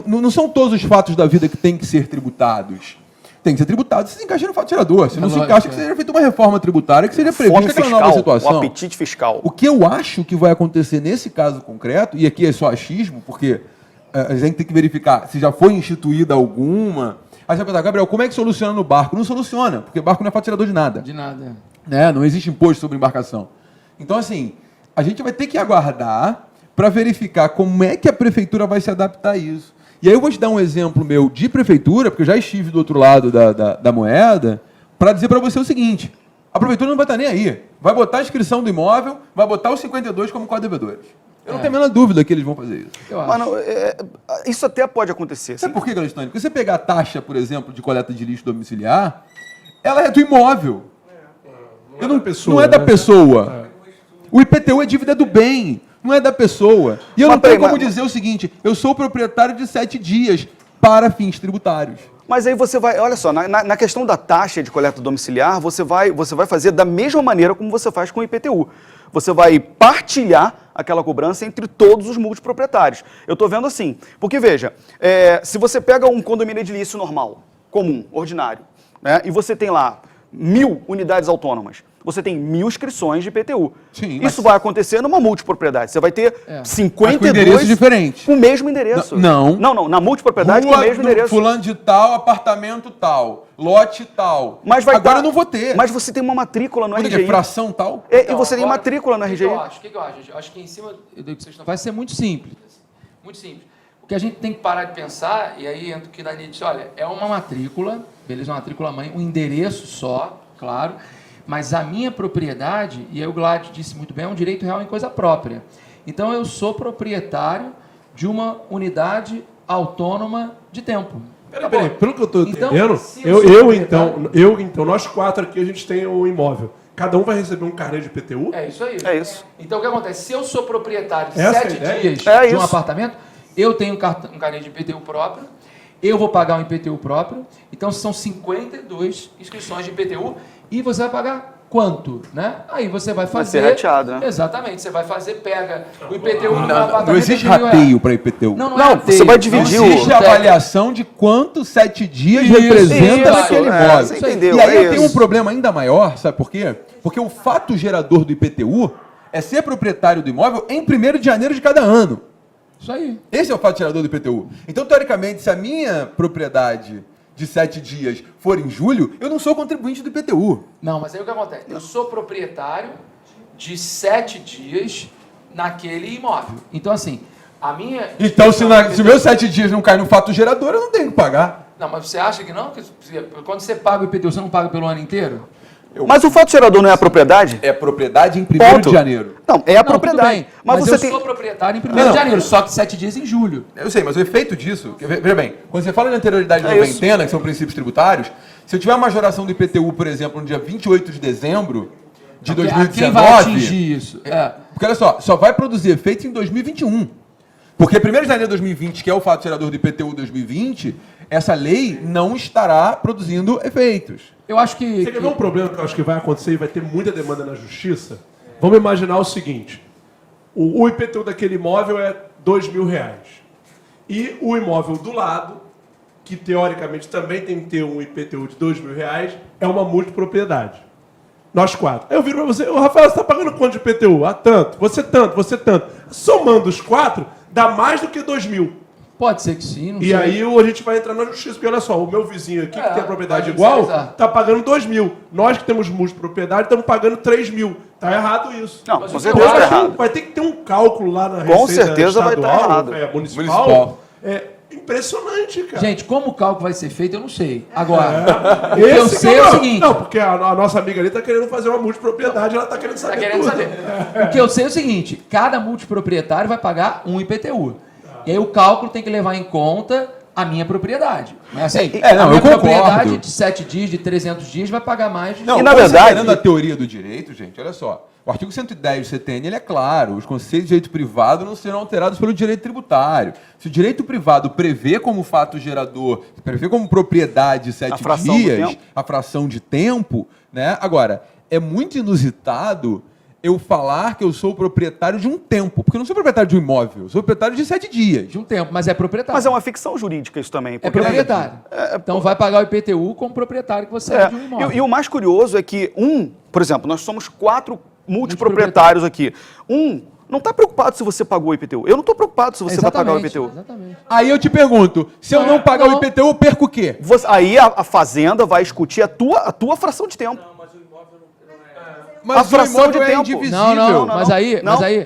Não são todos os fatos da vida que têm que ser tributados. Tem que ser tributado se encaixa no faturador. Se não se lógico, encaixa, que seja feita uma reforma tributária, que seja Fome prevista aquela nova fiscal, situação. o apetite fiscal. O que eu acho que vai acontecer nesse caso concreto, e aqui é só achismo, porque a gente tem que verificar se já foi instituída alguma. Aí você vai perguntar, Gabriel, como é que soluciona no barco? Não soluciona, porque barco não é faturador de nada. De nada. Né? Não existe imposto sobre embarcação. Então, assim, a gente vai ter que aguardar para verificar como é que a prefeitura vai se adaptar a isso. E aí eu vou te dar um exemplo meu de prefeitura, porque eu já estive do outro lado da moeda, para dizer para você o seguinte: a prefeitura não vai estar nem aí. Vai botar a inscrição do imóvel, vai botar os 52 como codevedores. Eu não tenho a menor dúvida que eles vão fazer isso. Eu acho. Mano, isso até pode acontecer. Sabe por quê, Galistone? Porque você pegar a taxa, por exemplo, de coleta de lixo domiciliar, ela é do imóvel. Não é da pessoa. Não é da né? pessoa. O IPTU é dívida do bem, não é da pessoa. E eu Mas não tenho peraí, como dizer o seguinte: eu sou proprietário de 7 dias para fins tributários. Mas aí você vai, olha só, na questão da taxa de coleta domiciliar, você vai fazer da mesma maneira como você faz com o IPTU. Você vai partilhar aquela cobrança entre todos os multiproprietários. Eu estou vendo assim, porque veja, se você pega um condomínio edilício normal, comum, ordinário, né, e você tem lá 1.000 unidades autônomas, você tem 1.000 inscrições de IPTU. Sim, mas- Isso vai acontecer numa multipropriedade. Você vai ter Mas 52 com endereço diferente. com o mesmo endereço. Não. Não, na multipropriedade com o mesmo do endereço. fulano de tal, apartamento tal, lote tal. Mas vai Agora dar- eu não vou ter. Mas você tem uma matrícula no Quando é que RGI. é fração tal? E Então, você tem agora, matrícula no O RGI. que eu acho? Eu acho que em cima do que vocês estão vai ser muito simples. Muito simples. O que a gente tem que parar de pensar, e aí entra o que Dani disse, olha, é uma matrícula, beleza, uma matrícula mãe, um endereço só, claro, mas a minha propriedade, e aí o Glad disse muito bem, é um direito real em coisa própria. Então eu sou proprietário de uma unidade autônoma de tempo. Peraí, pelo que eu estou Então, entendendo, se eu sou eu então, nós 4 aqui, a gente tem o imóvel. Cada um vai receber um carnê de IPTU? É isso aí. É isso. Então o que acontece? Se eu sou proprietário de Essa é a 7 ideia? dias É de um isso. apartamento, eu tenho um carnê de IPTU próprio, eu vou pagar um IPTU próprio, então são 52 inscrições de IPTU e você vai pagar quanto, né? Aí você vai fazer... ser rateado, né? Exatamente, você vai fazer, pega o IPTU no meu Não, apartamento... não existe é R$1.000. rateio para IPTU. Não Não, rateio. você vai Não dividir existe o- a avaliação de quanto 7 dias representa isso, naquele é, imóvel. você entendeu, E aí é eu tenho isso. um problema ainda maior, sabe por quê? Porque o fato gerador do IPTU é ser proprietário do imóvel em 1º de janeiro de cada ano. Isso aí. Esse é o fato gerador do IPTU. Então, teoricamente, se a minha propriedade de 7 dias for em julho, eu não sou contribuinte do IPTU. Não, mas aí o que acontece? Eu sou proprietário de 7 dias naquele imóvel. Então, assim, a minha... Então, se meus 7 dias não caem no fato gerador, eu não tenho que pagar. Não, mas você acha que não? Que quando você paga o IPTU, você não paga pelo ano inteiro? Mas o fato gerador não é a propriedade? É propriedade em 1º Ponto. de janeiro. Não, é a Não, propriedade. tudo bem, Mas você eu tem. sou proprietário em 1º Não. de janeiro, só que 7 dias em julho. Eu sei, mas o efeito disso... Veja bem, quando você fala de anterioridade É noventena, que são princípios tributários, se eu tiver uma majoração do IPTU, por exemplo, no dia 28 de dezembro de Quem 2019... vai atingir isso? É. Porque, olha só vai produzir efeito em 2021. Porque 1º de janeiro de 2020, que é o fato gerador do IPTU 2020, essa lei não estará produzindo efeitos. Eu acho que... Você quer ver um problema que eu acho que vai acontecer e vai ter muita demanda na justiça? Vamos imaginar o seguinte: o IPTU daquele imóvel é R$2.000. E o imóvel do lado, que teoricamente também tem que ter um IPTU de R$2.000, é uma multipropriedade. Nós 4. Aí eu viro para você: ô Rafael, você está pagando quanto de IPTU? Ah, tanto, você tanto, você tanto. Somando os 4, dá mais do que 2.000. Pode ser que sim, não E sei. aí a gente vai entrar na justiça, porque olha só, o meu vizinho aqui, que tem a propriedade vai igual, judicializar. está pagando 2.000. Nós que temos multipropriedade estamos pagando 3.000. Tá errado isso. Não, Mas com o que eu certeza acho- tá errado. Vai ter que ter um cálculo lá na Com Receita certeza vai estadual, tá errado. Municipal. Municipal. É impressionante, cara. Gente, como o cálculo vai ser feito, eu não sei. Agora, o que Esse eu que sei é o seguinte... Não, porque a nossa amiga ali está querendo fazer uma multipropriedade, ela está querendo Tá saber querendo tudo. saber. O que eu sei é o seguinte, cada multiproprietário vai pagar um IPTU. E aí o cálculo tem que levar em conta a minha propriedade. Não é assim? É, não, a minha eu concordo. propriedade de 7 dias, de 300 dias, vai pagar mais de... Não, E na considerando verdade- a teoria do direito, gente, olha só. O artigo 110 do CTN ele é claro, os conceitos de direito privado não serão alterados pelo direito tributário. Se o direito privado prevê como fato gerador, prevê como propriedade 7 fração do dias, tempo. a fração de tempo, né? Agora, é muito inusitado eu falar que eu sou proprietário de um tempo, porque eu não sou proprietário de um imóvel, eu sou proprietário de 7 dias. De um tempo, mas é proprietário. Mas é uma ficção jurídica isso também. É porque- proprietário. Então vai pagar o IPTU como proprietário que você é, É, de um imóvel. e o mais curioso é que por exemplo, nós somos 4 multiproprietários aqui. não está preocupado se você pagou o IPTU. Eu não estou preocupado se você vai pagar o IPTU. Exatamente. Aí eu te pergunto, se eu não pagar o IPTU, eu perco o quê? Aí a Fazenda vai discutir a tua fração de tempo. Mas o imóvel não é... Mas A o fração imóvel de é tempo. indivisível. Não, mas aí...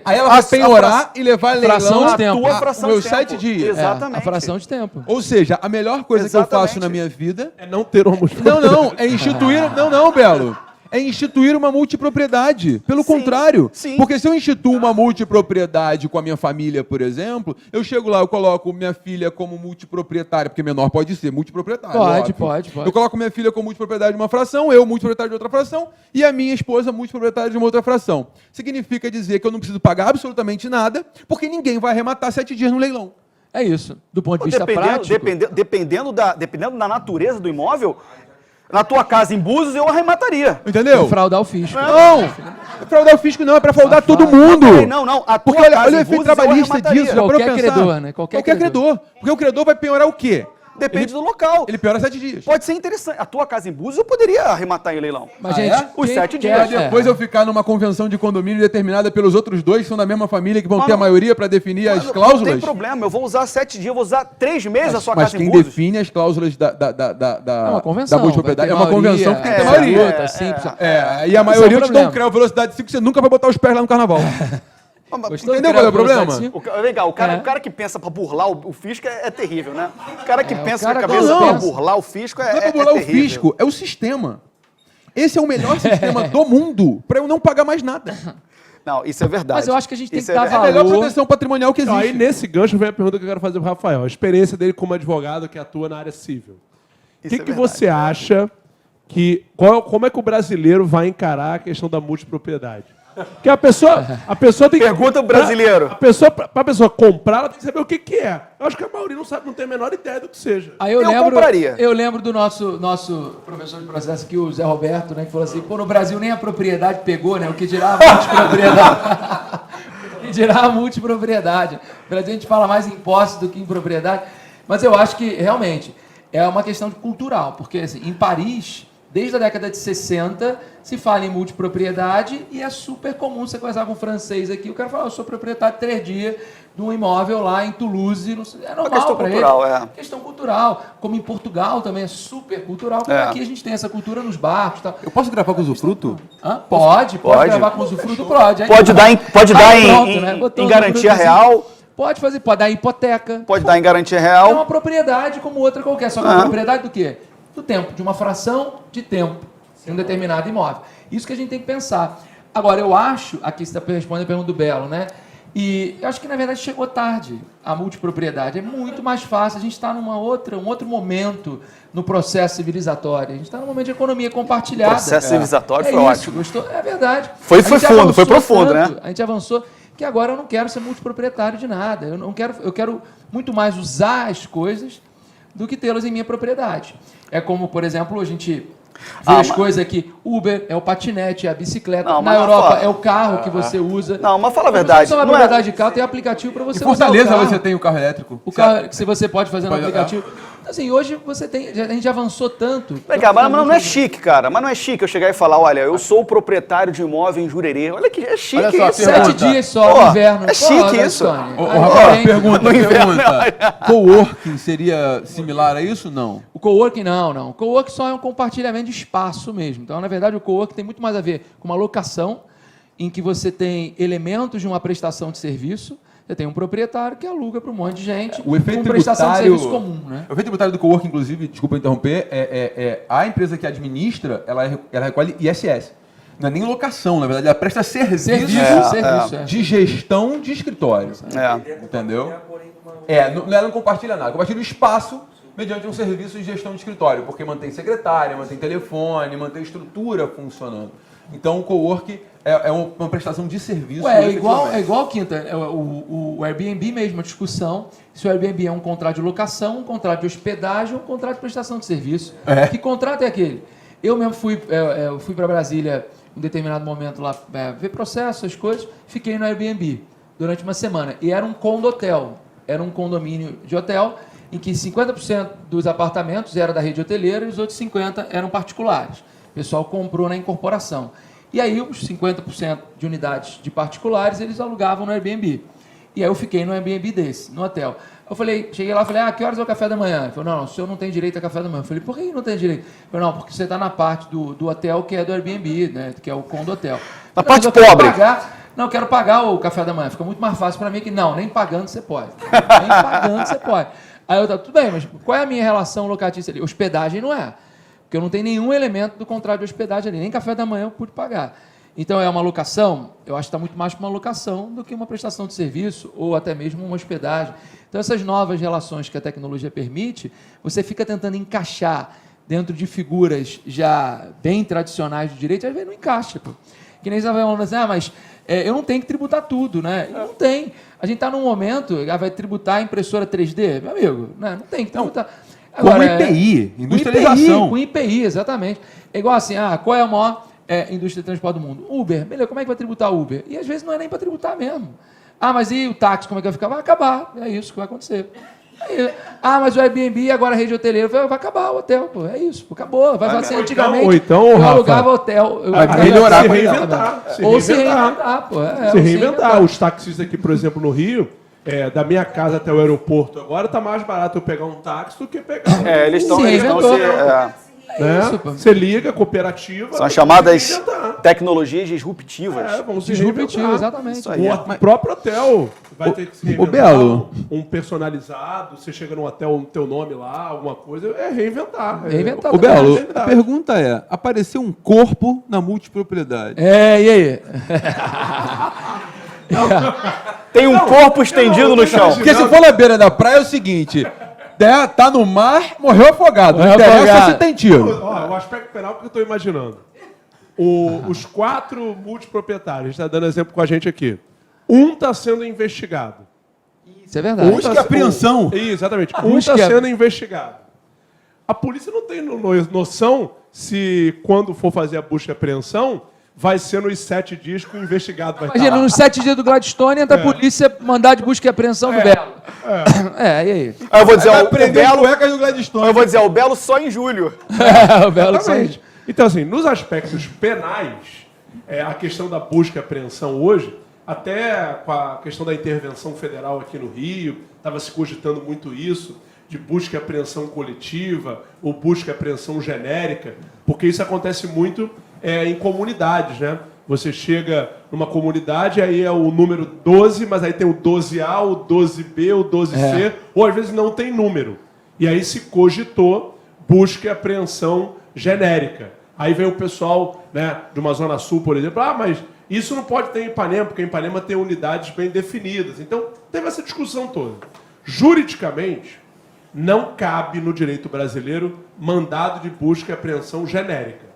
Aí ela vai penhorar e levar leilão fração de tempo. tua fração meus de tempo. 7 dias. Exatamente. A fração de tempo. Ou seja, a melhor coisa que eu faço Exatamente. na minha vida... É não ter uma multipropriedade. Não, é instituir... Não, Belo. É instituir uma multipropriedade. Pelo contrário. sim. Porque se eu instituo uma multipropriedade com a minha família, por exemplo, eu chego lá, eu coloco minha filha como multiproprietária, porque menor pode ser multiproprietário. óbvio. Pode. Eu coloco minha filha como multipropriedade de uma fração, eu multiproprietário de outra fração, e a minha esposa multiproprietária de uma outra fração. Significa dizer que eu não preciso pagar absolutamente nada, porque ninguém vai arrematar 7 dias no leilão. É isso. Do ponto de vista prático... Dependendo da natureza do imóvel, na tua casa em Búzios eu arremataria. Entendeu? fraudar o fisco. Não! Fraudar o fisco não, é pra fraudar todo mundo. Não. A tua Porque olha casa o em efeito Búzios eu trabalhista arremataria. disso. Já parou Qualquer pra pensar? credor, né? Qualquer credor. Porque o credor vai penhorar o quê? Depende do local. Ele piora 7 dias. Pode ser interessante. A tua casa em Búzios eu poderia arrematar em leilão. Mas, Ah, gente, é? Os quem 7 quer- dias. Depois eu ficar numa convenção de condomínio determinada pelos outros dois que são da mesma família, que vão Mas ter a não- maioria para definir as Não tem cláusulas. problema, eu vou usar 7 dias, eu vou usar 3 meses a sua Mas casa quem em Búzios. define as cláusulas da É uma convenção. da multipropriedade é vai uma ter convenção que tem que ter maioria, maioria. absoluta, simples. E a maioria Esse é o te dá um problema. CREO velocidade 5, você nunca vai botar os pés lá no carnaval. Gostou Entendeu do qual é o criado problema? velocidade cinco? Legal, o É. cara que pensa pra burlar o fisco é terrível, né? O cara que pensa cara com a que cabeça não pra pensa. burlar o fisco Não é pra burlar o terrível. fisco, é o sistema. Esse é o melhor sistema do mundo para eu não pagar mais nada. Não, isso é verdade. Mas eu acho que a gente tem Isso que dar É a valor. melhor proteção patrimonial que Então, existe. aí, nesse gancho, vem a pergunta que eu quero fazer pro Rafael. A experiência dele como advogado que atua na área civil. O Isso que, é que verdade. você acha como é que o brasileiro vai encarar a questão da multipropriedade? Porque a pessoa tem que... Pergunta o brasileiro. Pra pessoa comprar, ela tem que saber o que é. Eu acho que a maioria não sabe, não tem a menor ideia do que seja. Aí Eu compraria. Eu lembro do nosso professor de processo aqui, o Zé Roberto, né, que falou assim, pô, no Brasil nem a propriedade pegou, né? O que dirá a multipropriedade. O que dirá a multipropriedade. No Brasil a gente fala mais em posse do que em propriedade. Mas eu acho que, realmente, é uma questão cultural. Porque, assim, em Paris, desde a década de 60, se fala em multipropriedade e é super comum você conversar com um francês aqui, o cara fala, eu sou proprietário de 3 dias de um imóvel lá em Toulouse, não sei, é normal questão para cultural, ele. é. Questão cultural, como em Portugal também é super cultural, como É. aqui a gente tem essa cultura nos barcos e tal. Eu posso gravar com usufruto? Hã? Pode gravar com usufruto, pode. Aí Pode dar em pronto, né? Botou garantia usufrutozinho. real, Pode fazer, pode dar hipoteca. pode dar em garantia É real. uma propriedade como outra qualquer, só que uma propriedade do quê? Do tempo, de uma fração de tempo em um determinado imóvel. Isso que a gente tem que pensar. Agora, eu acho, aqui você está respondendo a pergunta do Belo, né? E eu acho que, na verdade, chegou tarde a multipropriedade. É muito mais fácil, a gente está um outro momento no processo civilizatório. A gente está num momento de economia compartilhada. Processo civilizatório foi isso, ótimo. Gostou? É verdade. Foi A gente fundo, avançou foi profundo, né? A gente avançou que agora eu não quero ser multiproprietário de nada. Eu quero muito mais usar as coisas do que tê-las em minha propriedade. É como, por exemplo, a gente vê as coisas aqui. Uber é o patinete, é a bicicleta. Não, Na mas Europa fala. é o carro que você usa. Não, mas fala a Não verdade. só uma não é- propriedade de carro, tem aplicativo para Em você usar Fortaleza o carro. você tem o carro elétrico. O carro que você pode fazer no Pode- aplicativo. Então, assim, hoje você tem, a gente já avançou tanto. Vem cá, mas não é chique, cara. Mas não é chique eu chegar e falar, olha, eu sou o proprietário de um imóvel em Jurerê. Olha que é chique Olha só, isso. pergunta. 7 dias só Pô, no inverno. é chique isso. Ô, Aí, Rafael, tem- pergunta. no inverno, Coworking seria similar a isso? Não. O coworking não. O coworking só é um compartilhamento de espaço mesmo. Então, na verdade, o coworking tem muito mais a ver com uma locação em que você tem elementos de uma prestação de serviço. Você tem um proprietário que aluga para um monte de gente O efeito com prestação de tributário, serviço comum, né? o efeito tributário do coworking, inclusive, desculpa interromper, a empresa que administra, ela recolhe ISS. Não é nem locação, na verdade, ela presta serviço, Serviço. de gestão de escritório. Entendeu? Ela não compartilha nada. Compartilha o espaço mediante um serviço de gestão de escritório, porque mantém secretária, mantém telefone, mantém estrutura funcionando. Então, o coworking é uma prestação de serviço. Ué, é efetivamente. igual, Quinta, o Airbnb mesmo, a discussão, se o Airbnb é um contrato de locação, um contrato de hospedagem ou um contrato de prestação de serviço. Que contrato é aquele? Eu mesmo fui para Brasília em um determinado momento lá ver processo, as coisas, fiquei no Airbnb durante uma semana. E era um condo-hotel, era um condomínio de hotel em que 50% dos apartamentos era da rede hoteleira e os outros 50% eram particulares. O pessoal comprou na incorporação. E aí os 50% de unidades de particulares eles alugavam no Airbnb. E aí eu fiquei no Airbnb desse, no hotel. Eu falei, cheguei lá e falei, que horas é o café da manhã? Ele falou, não, o senhor não tem direito a café da manhã. Eu falei, por que não tem direito? Ele falou, não, porque você está na parte do hotel que é do Airbnb, né, que é o condo hotel. Na parte pobre. Não, eu quero pagar o café da manhã. Fica muito mais fácil para mim que não, nem pagando você pode. Nem pagando você pode. Aí eu tudo bem, mas qual é a minha relação locatícia ali? Hospedagem não é. Porque eu não tenho nenhum elemento do contrato de hospedagem ali. Nem café da manhã eu pude pagar. Então é uma locação? Eu acho que está muito mais para uma locação do que uma prestação de serviço ou até mesmo uma hospedagem. Então essas novas relações que a tecnologia permite, você fica tentando encaixar dentro de figuras já bem tradicionais do direito, às vezes não encaixa. Pô. Que nem você vai falando assim, mas eu não tenho que tributar tudo, né? E não tem. A gente está num momento, vai tributar a impressora 3D, meu amigo, né? Não tem que tributar. Agora, como IPI, industrialização. Com IPI, exatamente. É igual assim, qual é a maior indústria de transporte do mundo? Uber. Beleza, como é que vai tributar Uber? E às vezes não é nem para tributar mesmo. Mas e o táxi, como é que vai ficar? Vai acabar. É isso que vai acontecer. Mas o Airbnb agora a rede hoteleira vai acabar o hotel, pô. É isso, pô, acabou. Vai fazer antigamente. Ou então, eu Rafa, alugava hotel. Vai melhorar, se reinventar. Se reinventar, pô. Se reinventar. Os taxistas aqui, por exemplo, no Rio, da minha casa até o aeroporto agora, tá mais barato eu pegar um táxi do que pegar eles estão Você liga, cooperativa. São as chamadas tecnologias disruptivas. Vamos se disruptivas, exatamente. O próprio hotel vai ter que se reinventar. Belo. Um personalizado, você chega no hotel, o teu nome lá, alguma coisa, reinventar. Reinventar. O Belo, a pergunta é, apareceu um corpo na multipropriedade. E aí? Tem um corpo estendido no chão. Porque se for na beira da praia é o seguinte, tá no mar, morreu afogado. Não interessa se tem tiro. O aspecto penal que eu estou imaginando. Os 4 multiproprietários, a gente está dando exemplo com a gente aqui. Um está sendo investigado. Isso é verdade. Busca e apreensão. Exatamente. Um está sendo investigado. A polícia não tem noção se, quando for fazer a busca e apreensão, vai ser nos 7 dias que o investigado vai estar. Imagina, nos 7 dias do Gladstone, entra a polícia mandar de busca e apreensão do Belo. E aí? Eu vou dizer, o Belo do Gladstone. Eu vou dizer, o Belo só em julho. O Belo só em julho. Então, assim, nos aspectos penais, a questão da busca e apreensão hoje, até com a questão da intervenção federal aqui no Rio, estava se cogitando muito isso, de busca e apreensão coletiva ou busca e apreensão genérica, porque isso acontece muito em comunidades, né? Você chega numa comunidade, aí é o número 12, mas aí tem o 12A, o 12B, o 12C, ou às vezes não tem número. E aí se cogitou busca e apreensão genérica. Aí vem o pessoal, né, de uma zona sul, por exemplo, mas isso não pode ter em Ipanema, porque em Ipanema tem unidades bem definidas. Então, teve essa discussão toda. Juridicamente, não cabe no direito brasileiro mandado de busca e apreensão genérica.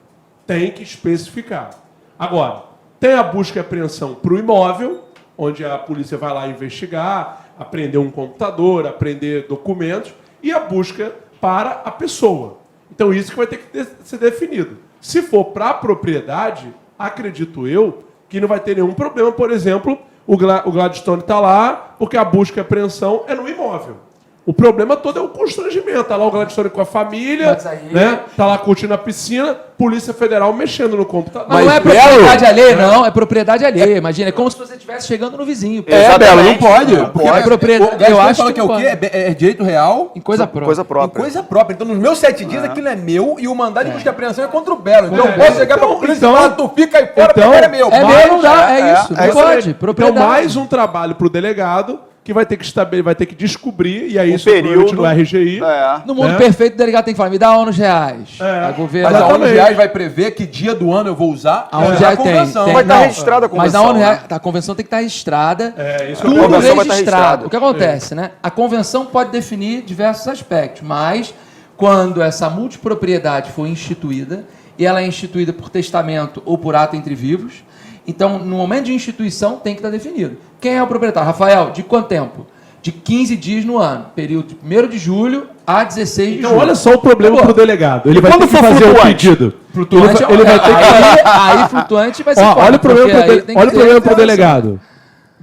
Tem que especificar. Agora, tem a busca e apreensão para o imóvel, onde a polícia vai lá investigar, apreender um computador, apreender documentos, e a busca para a pessoa. Então, isso que vai ter que ser definido. Se for para a propriedade, acredito eu, que não vai ter nenhum problema. Por exemplo, o Gladstone está lá porque a busca e apreensão é no imóvel. O problema todo é o constrangimento. Está lá o Gladstone com a família, né? Tá lá curtindo a piscina, Polícia Federal mexendo no computador. Mas não é propriedade alheia, não. É propriedade alheia. Imagina, é como se você estivesse chegando no vizinho. Belo, não pode. É propriedade. Eu acho que é o quê? É direito real? Em coisa própria. Coisa própria. Em coisa própria. Então, nos meus 7 dias, aquilo é meu e o mandado de busca e apreensão é contra o Belo. Então, eu posso chegar para a polícia e falar, tu fica aí fora, porque é meu. É meu, não dá. É isso. Não pode. Então, Propriedade. mais um trabalho para o delegado, que vai ter que descobrir, e aí isso período no RGI. No mundo perfeito, o delegado tem que falar, me dá ONU reais. Mas a ONU reais vai prever que dia do ano eu vou usar. A ONU reais tem. Vai estar registrada a convenção. Mas na ONU reais, a convenção tem que estar registrada. Isso Tudo a convenção vai estar registrado. registrada. O que acontece, né? A convenção pode definir diversos aspectos, mas quando essa multipropriedade for instituída, e ela é instituída por testamento ou por ato entre vivos, então, no momento de instituição, tem que estar definido. Quem é o proprietário? Rafael, de quanto tempo? De 15 dias no ano. Período de 1º de julho a 16 de julho. Então, olha só o problema para o delegado. Ele vai ter que fazer o pedido. Flutuante, ele vai ter que... aí flutuante vai ser olha o problema para o delegado.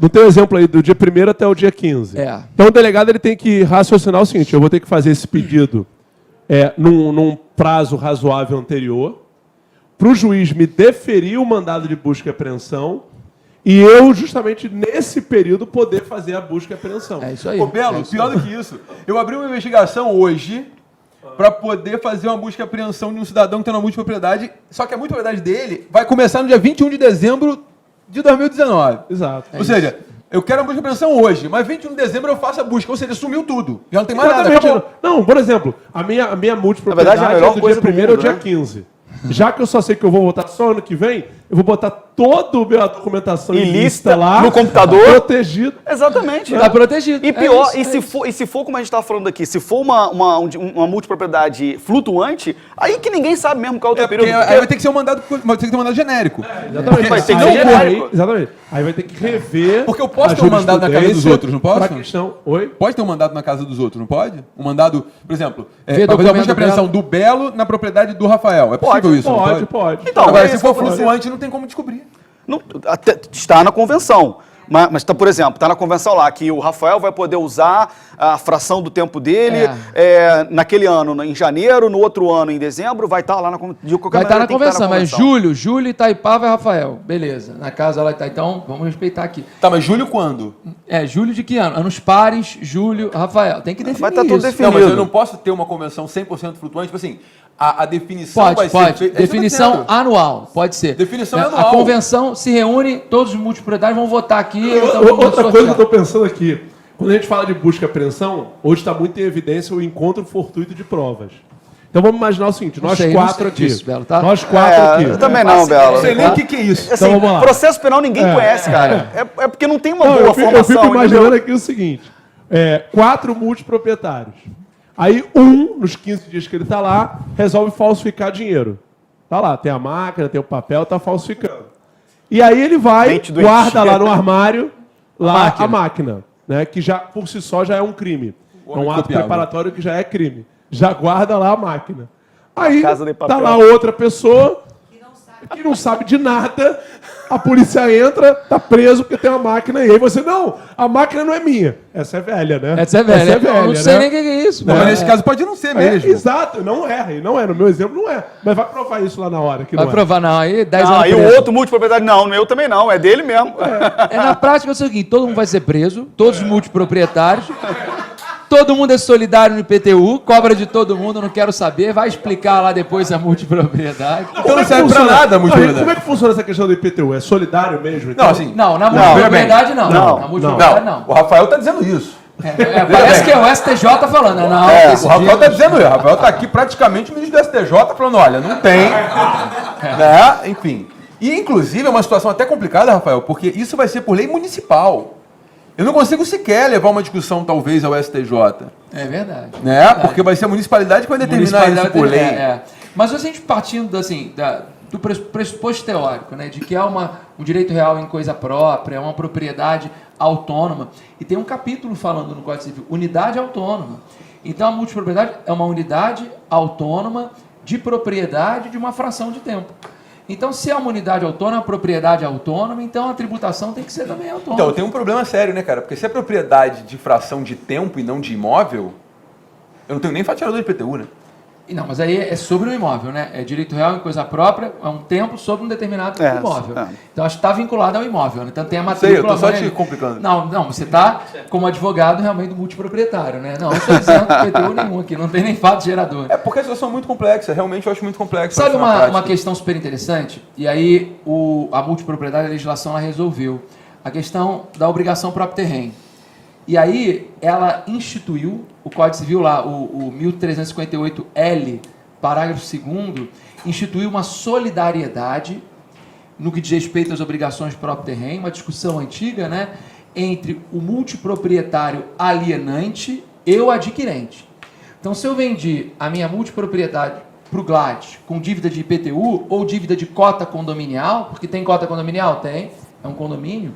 No teu exemplo aí, do dia 1º até o dia 15. Então, o delegado ele tem que raciocinar o seguinte, eu vou ter que fazer esse pedido num prazo razoável anterior. para o juiz me deferir o mandado de busca e apreensão e eu, justamente nesse período, poder fazer a busca e apreensão. É isso aí. Ô, Belo, pior do que isso, eu abri uma investigação hoje para poder fazer uma busca e apreensão de um cidadão que tem uma multipropriedade, só que a multipropriedade dele vai começar no dia 21 de dezembro de 2019. Exato. Ou seja, eu quero uma busca e apreensão hoje, mas 21 de dezembro eu faço a busca, ou seja, sumiu tudo. Já não tem mais nada. Exatamente. Acabou. Não, por exemplo, a minha multipropriedade Na verdade, é a melhor do coisa dia do 1º ao mundo, dia né? 15. Já que eu só sei que eu vou votar só ano que vem, eu vou botar toda a minha documentação ilícita lá no computador. protegido. Exatamente. Tá protegido. E pior, É isso, e se for, como a gente estava falando aqui, se for uma multipropriedade flutuante, aí que ninguém sabe mesmo qual é o teu Porque período. aí vai ter que ser um mandado, vai ter que ter um mandado genérico. Exatamente. Vai ter que Aí- ser genérico. Exatamente. Aí vai ter que rever. Porque eu posso a ter um mandado na casa dos jurisprudência outros, não posso? pra questão. Oi? Pode ter um mandado na casa dos outros, não pode? Um mandado, por exemplo, Vê para fazer uma documento busca e apreensão do Belo na propriedade do Rafael. É possível isso? não Pode. Então, Agora, é se isso for que eu vou dizer. flutuante, não tem como descobrir. Não, está na convenção. Mas tá, por exemplo, está na convenção lá que o Rafael vai poder usar a fração do tempo dele naquele ano, em janeiro, no outro ano, em dezembro, vai estar lá na convenção. Vai estar na convenção, mas Júlio, Itaipava e Rafael. Beleza, na casa lá está. Então, vamos respeitar aqui. Tá, mas julho quando? Julho de que ano? Anos pares, Júlio, Rafael. Tem que definir Vai estar tudo isso. definido. Não, mas eu não posso ter uma convenção 100% flutuante, tipo assim, a definição vai Pode. ser... feita- é isso que eu tô Definição dizendo. anual, pode ser. Definição Né? anual. A convenção se reúne, todos os multiproprietários vão votar aqui. então vamos Outra coisa que eu sortear. estou pensando aqui, quando a gente fala de busca e apreensão, hoje está muito em evidência o encontro fortuito de provas. Então vamos imaginar o seguinte, nós sei, não quatro sei aqui. disso, Belo, tá? Nós quatro aqui. Eu também não, Belo. Não sei nem o que é isso. Assim, Então, vamos lá. processo penal ninguém conhece, cara. É porque não tem uma Não, boa eu formação. fico imaginando entendeu? aqui o seguinte, 4 multiproprietários. Aí nos 15 dias que ele está lá, resolve falsificar dinheiro. Tá lá, tem a máquina, tem o papel, tá falsificando. E aí ele vai, Mente doente. guarda lá no armário lá A a máquina, né? Que já por si só já é um crime. É um ato copiável. preparatório que já é crime. Já guarda lá a máquina. Aí Casa de tá Papel. lá outra pessoa que não sabe de nada. A polícia entra, tá preso porque tem uma máquina. E aí você, não, a máquina não é minha. Essa é velha, né? Essa é velha. Eu não sei né? nem o que é isso. Mas mano. nesse caso pode não ser É, mesmo. exato, não é. Não é. No meu exemplo, não é. Mas vai provar isso lá na hora. Que Vai não é. provar, não. Aí 10 Não, anos aí preso. o outro multiproprietário, não, eu também não, é dele mesmo. Na prática é o seguinte, todo mundo vai ser preso, todos os multiproprietários, todo mundo é solidário no IPTU, cobra de todo mundo, não quero saber, vai explicar lá depois a multipropriedade. Então não que serve pra funciona? nada a Não, multipropriedade. como é que funciona essa questão do IPTU? É solidário mesmo? Então? Não, assim... Não, na veja multipropriedade bem. não. Não, Na multipropriedade não. O Rafael tá dizendo isso. Parece que é o STJ falando. Não, esse O Rafael dia- tá dizendo isso. O Rafael tá aqui praticamente o ministro do STJ falando, olha, não tem. Né? Enfim. E, inclusive, é uma situação até complicada, Rafael, porque isso vai ser por lei municipal. Eu não consigo sequer levar uma discussão, talvez, ao STJ. É verdade. Né? Porque vai ser a municipalidade que vai determinar isso por lei. Mas a gente partindo assim, do pressuposto teórico, né, de que há um direito real em coisa própria, uma propriedade autônoma, e tem um capítulo falando no Código Civil, unidade autônoma. Então a multipropriedade é uma unidade autônoma de propriedade de uma fração de tempo. Então, se é uma unidade autônoma, a propriedade é autônoma, então a tributação tem que ser também autônoma. Então, tem um problema sério, né, cara? Porque se é propriedade de fração de tempo e não de imóvel, eu não tenho nem fatiador de IPTU, né? Não, mas aí é sobre o imóvel, né? É direito real em coisa própria, é um tempo sobre um determinado imóvel. Então, acho que está vinculado ao imóvel, né? Então, tem a matrícula... Sei, eu tô só né? te complicando. Não, você está como advogado realmente do multiproprietário, né? Não estou dizendo que IPTU nenhum aqui, não tem nem fato gerador. É porque a situação é muito complexa, realmente eu acho muito complexa. Sabe acho, na uma prática. questão super interessante? E aí a multipropriedade, a legislação, ela resolveu a questão da obrigação próprio terreno. E aí ela instituiu, o Código Civil lá, o 1358L, parágrafo 2º, instituiu uma solidariedade no que diz respeito às obrigações próprio terreno, uma discussão antiga, né, entre o multiproprietário alienante e o adquirente. Então, se eu vendi a minha multipropriedade para o Gladys com dívida de IPTU ou dívida de cota condominial, porque tem cota condominial? Tem, é um condomínio.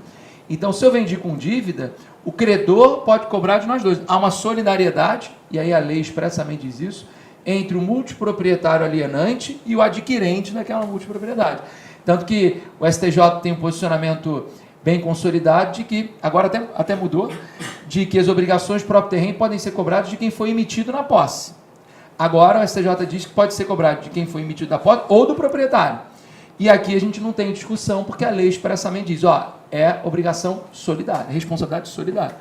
Então, se eu vendi com dívida, o credor pode cobrar de nós dois. Há uma solidariedade, e aí a lei expressamente diz isso, entre o multiproprietário alienante e o adquirente daquela multipropriedade. Tanto que o STJ tem um posicionamento bem consolidado de que, agora até mudou, de que as obrigações próprio terreno podem ser cobradas de quem foi emitido na posse. Agora o STJ diz que pode ser cobrado de quem foi emitido na posse ou do proprietário. E aqui a gente não tem discussão, porque a lei expressamente diz, é obrigação solidária, responsabilidade solidária.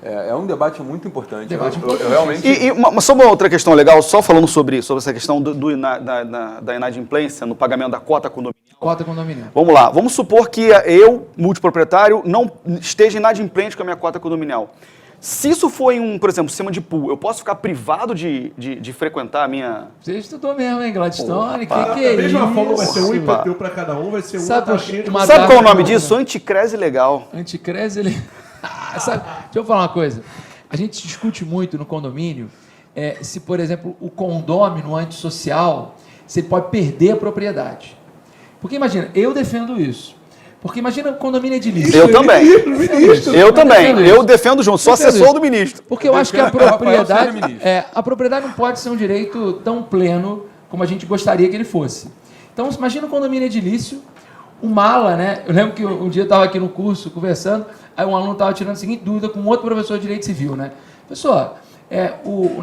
É um debate muito importante. Debate Eu realmente... Mas só uma outra questão legal, só falando sobre essa questão da inadimplência no pagamento da cota condominial. Cota condominial. Vamos lá, vamos supor que eu, multiproprietário, não esteja inadimplente com a minha cota condominial. Se isso for em por exemplo, sistema de pool, eu posso ficar privado de frequentar a minha... Você estudou mesmo, hein, Gladstone? Que Da é mesma isso? forma, vai ser um IPTU para cada um, vai ser Sabe uma taxinha de... uma Sabe qual é o nome data- disso? Anticrese legal. Anticrese, ele... Sabe, deixa eu falar uma coisa. A gente discute muito no condomínio se, por exemplo, o condômino antissocial, se ele pode perder a propriedade. Porque imagina, eu defendo isso. Porque imagina o condomínio edilício. Eu também. Eu também. defendo Eu isso. defendo junto. Sou Defendo assessor isso. do ministro. Porque eu acho que a Defendo que o Rafael propriedade, seja ministro. a propriedade não pode ser um direito tão pleno como a gente gostaria que ele fosse. Então, imagina o condomínio edilício, um mala, né? Eu lembro que um dia eu estava aqui no curso conversando, aí um aluno estava tirando a seguinte dúvida com outro professor de direito civil, né? Pessoal,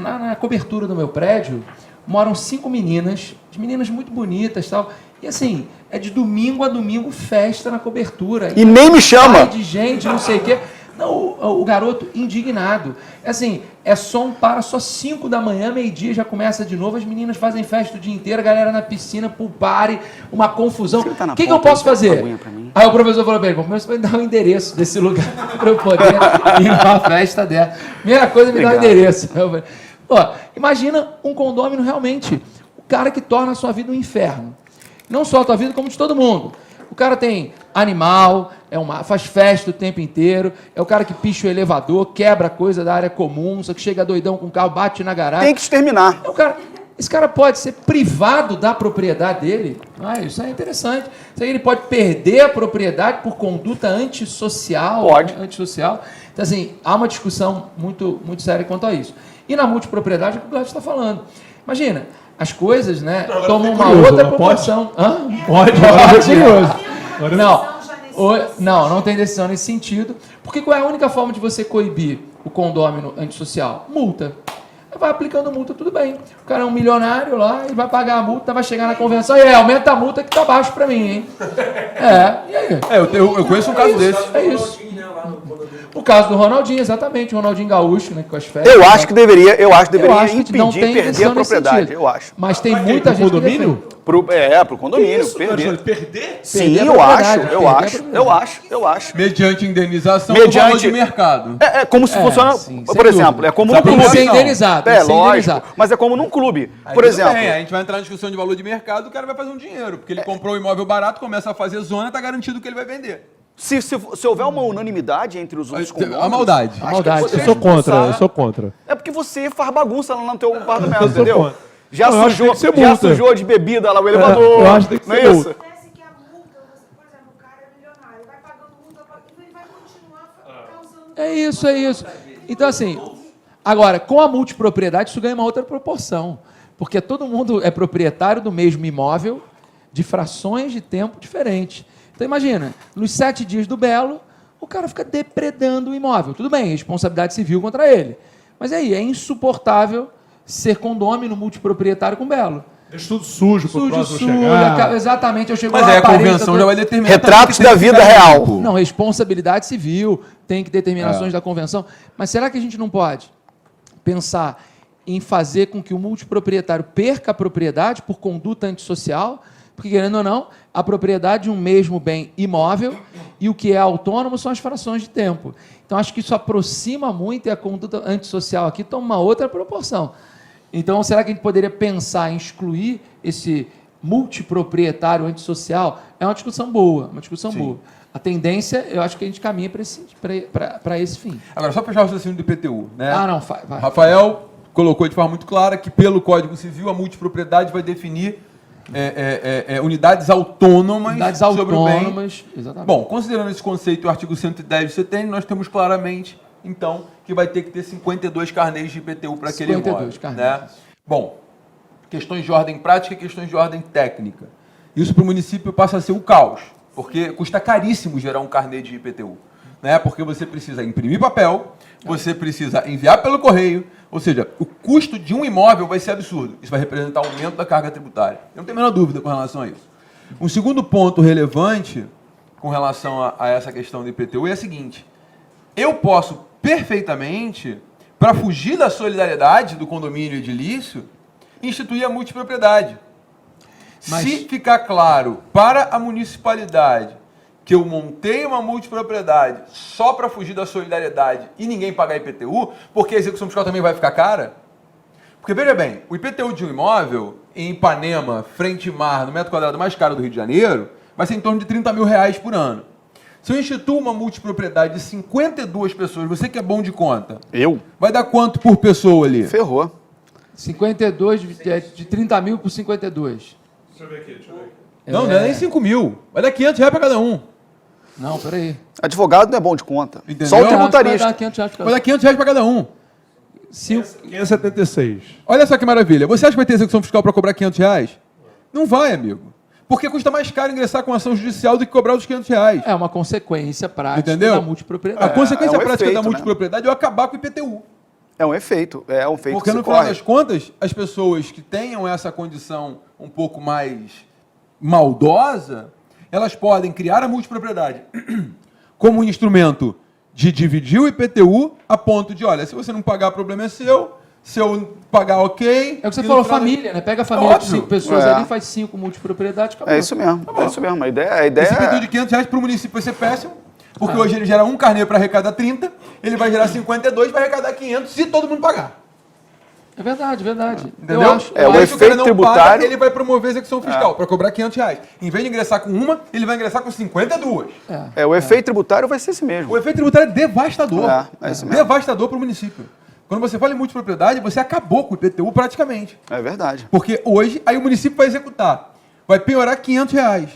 na cobertura do meu prédio moram 5 meninas, meninas muito bonitas e tal. E assim, é de domingo a domingo festa na cobertura. E nem me chama. Sai de gente, não sei o quê. Não, o garoto indignado. É assim, é som para só 5 da manhã, meio-dia, já começa de novo, as meninas fazem festa o dia inteiro, a galera na piscina, pool party, uma confusão. Você tá na O que eu ponta, posso não tem fazer? aguinha pra mim? Aí o professor falou pra ele, você vai dar o endereço desse lugar para eu poder ir numa festa dessa. Primeira coisa, me dá o endereço. Eu falei, pô, imagina um condômino realmente, o cara que torna a sua vida um inferno. Não só a tua vida, como de todo mundo. O cara tem animal, faz festa o tempo inteiro, é o cara que picha o elevador, quebra coisa da área comum, só que chega doidão com o carro, bate na garagem. Tem que exterminar. Esse cara pode ser privado da propriedade dele. Isso é interessante. Isso aí ele pode perder a propriedade por conduta antissocial. Pode. Antissocial. Então, assim, há uma discussão muito, muito séria quanto a isso. E na multipropriedade, é o que o Gladys está falando. Imagina, as coisas, né, tomam uma curioso, outra não proporção. Pode, agora eu fiquei curioso. Não tem decisão nesse sentido. Porque qual é a única forma de você coibir o condômino antissocial? Multa. Vai aplicando multa, tudo bem. O cara é um milionário lá, ele vai pagar a multa, vai chegar na convenção e aumenta a multa que tá baixo pra mim, hein? E aí? Eu conheço um caso desse. É isso. O caso do Ronaldinho, exatamente, o Ronaldinho Gaúcho, né, com as férias. Eu acho que deveria Eu acho que não impedir tem perder decisão a nesse propriedade. sentido. Eu acho. Mas tem Mas muita pro gente que condomínio? defende. Pro condomínio, Isso, perder. perder? Sim, a eu acho, propriedade, eu acho. Mediante indenização do valor de mercado. É como se funciona, sim, por sem exemplo, dúvida. é como Só num tem clube. que ser indenizado, tem que ser lógico, indenizado. mas é como num clube. Aí Por tudo exemplo, bem, a gente vai entrar na discussão de valor de mercado, o cara vai fazer um dinheiro, porque ele comprou um imóvel barato, começa a fazer zona, tá garantido que ele vai vender. se houver uma unanimidade entre os outros condôminos... A maldade. A maldade. você Eu sou contra, expulsar- eu sou contra. É porque você faz bagunça lá no teu apartamento, Eu sou entendeu? contra. Já Não, eu acho que tem que ser já multa. sujou de bebida lá o elevador. eu acho que tem que não ser é isso? multa. Acontece que a multa, por exemplo, o cara é milionário, vai pagando multa, ele vai continuar causando... É isso. Então, assim, agora, com a multipropriedade, isso ganha uma outra proporção. Porque todo mundo é proprietário do mesmo imóvel, de frações de tempo diferentes. Então, imagina, nos 7 dias do Belo, o cara fica depredando o imóvel. Tudo bem, responsabilidade civil contra ele. Mas aí, é insuportável ser condômino multiproprietário com Belo. Deixa tudo sujo pro próximo Sujo, chegar. exatamente, eu chego Mas lá, aí a parede, convenção tá já vai determinar. Retratos também que tem da que vida ficar real. limpo. Não, responsabilidade civil, tem que determinações da convenção. Mas será que a gente não pode pensar em fazer com que o multiproprietário perca a propriedade por conduta antissocial? Porque, querendo ou não, a propriedade de um mesmo bem imóvel e o que é autônomo são as frações de tempo. Então, acho que isso aproxima muito e a conduta antissocial aqui toma uma outra proporção. Então, será que a gente poderia pensar em excluir esse multiproprietário antissocial? É uma discussão boa, boa. A tendência, eu acho que a gente caminha para esse fim. Agora, só fechar o raciocínio do IPTU, né? Não, vai. Rafael colocou de forma muito clara que, pelo Código Civil, a multipropriedade vai definir unidades autônomas sobre o bem. Autônomas, exatamente. Bom, considerando esse conceito e o artigo 110 do CTN, nós temos claramente, então, que vai ter que ter 52 carnês de IPTU para aquele 52 imóvel. carnês. Né? Bom, questões de ordem prática e questões de ordem técnica. Isso para o município passa a ser um caos, porque custa caríssimo gerar um carnê de IPTU. Né? Porque você precisa imprimir papel, você precisa enviar pelo correio, ou seja, o custo de um imóvel vai ser absurdo. Isso vai representar aumento da carga tributária. Eu não tenho a menor dúvida com relação a isso. Um segundo ponto relevante com relação a essa questão do IPTU é o seguinte: eu posso perfeitamente, para fugir da solidariedade do condomínio edilício, instituir a multipropriedade. Mas- Se ficar claro para a municipalidade que eu montei uma multipropriedade só para fugir da solidariedade e ninguém pagar IPTU, porque a execução fiscal também vai ficar cara? Porque, veja bem, o IPTU de um imóvel em Ipanema, frente mar, no metro quadrado mais caro do Rio de Janeiro, vai ser em torno de R$30 mil por ano. Se eu instituo uma multipropriedade de 52 pessoas, você que é bom de conta, Eu? vai dar quanto por pessoa ali? Ferrou. 52, de 30 mil por 52. Deixa eu ver aqui, deixa eu ver aqui. Não é nem 5 mil. Vai dar R$500 para cada um. Não, peraí. Advogado não é bom de conta. Entendeu? Só o Vai tributarista. dar 500 reais pra Vai dar R$500 para cada um. Se o- 576. Olha só que maravilha. Você acha que vai ter execução fiscal para cobrar R$500? Não vai, amigo. Porque custa mais caro ingressar com ação judicial do que cobrar os R$500. É uma consequência prática Entendeu? da multipropriedade. A consequência é um prática efeito, da né? multipropriedade é eu acabar com o IPTU. É um efeito. É um efeito Porque que no se final corre. das contas, as pessoas que tenham essa condição um pouco mais maldosa, elas podem criar a multipropriedade como um instrumento de dividir o IPTU a ponto de, olha, se você não pagar, o problema é seu. Se eu pagar, ok. É o que você E no falou, final das- família, né? Pega a família de Óbvio. 5 pessoas É. ali, faz 5 multipropriedades, acabou. É isso mesmo. É isso mesmo. A ideia Esse IPTU é... de R$500 para o município vai ser péssimo, porque hoje ele gera um carnê para arrecadar 30, ele vai gerar 52 para arrecadar 500 se todo mundo pagar. É verdade, verdade. Entendeu? Eu acho. É, o Aí, se cara efeito não tributário- paga, ele vai promover a execução fiscal para cobrar R$500. Em vez de ingressar com uma, ele vai ingressar com 52. o efeito tributário vai ser esse mesmo. O efeito tributário é devastador. É isso mesmo. Devastador para o município. Quando você fala em multipropriedade, você acabou com o IPTU praticamente. É verdade. Porque hoje, aí o município vai executar. Vai penhorar R$500.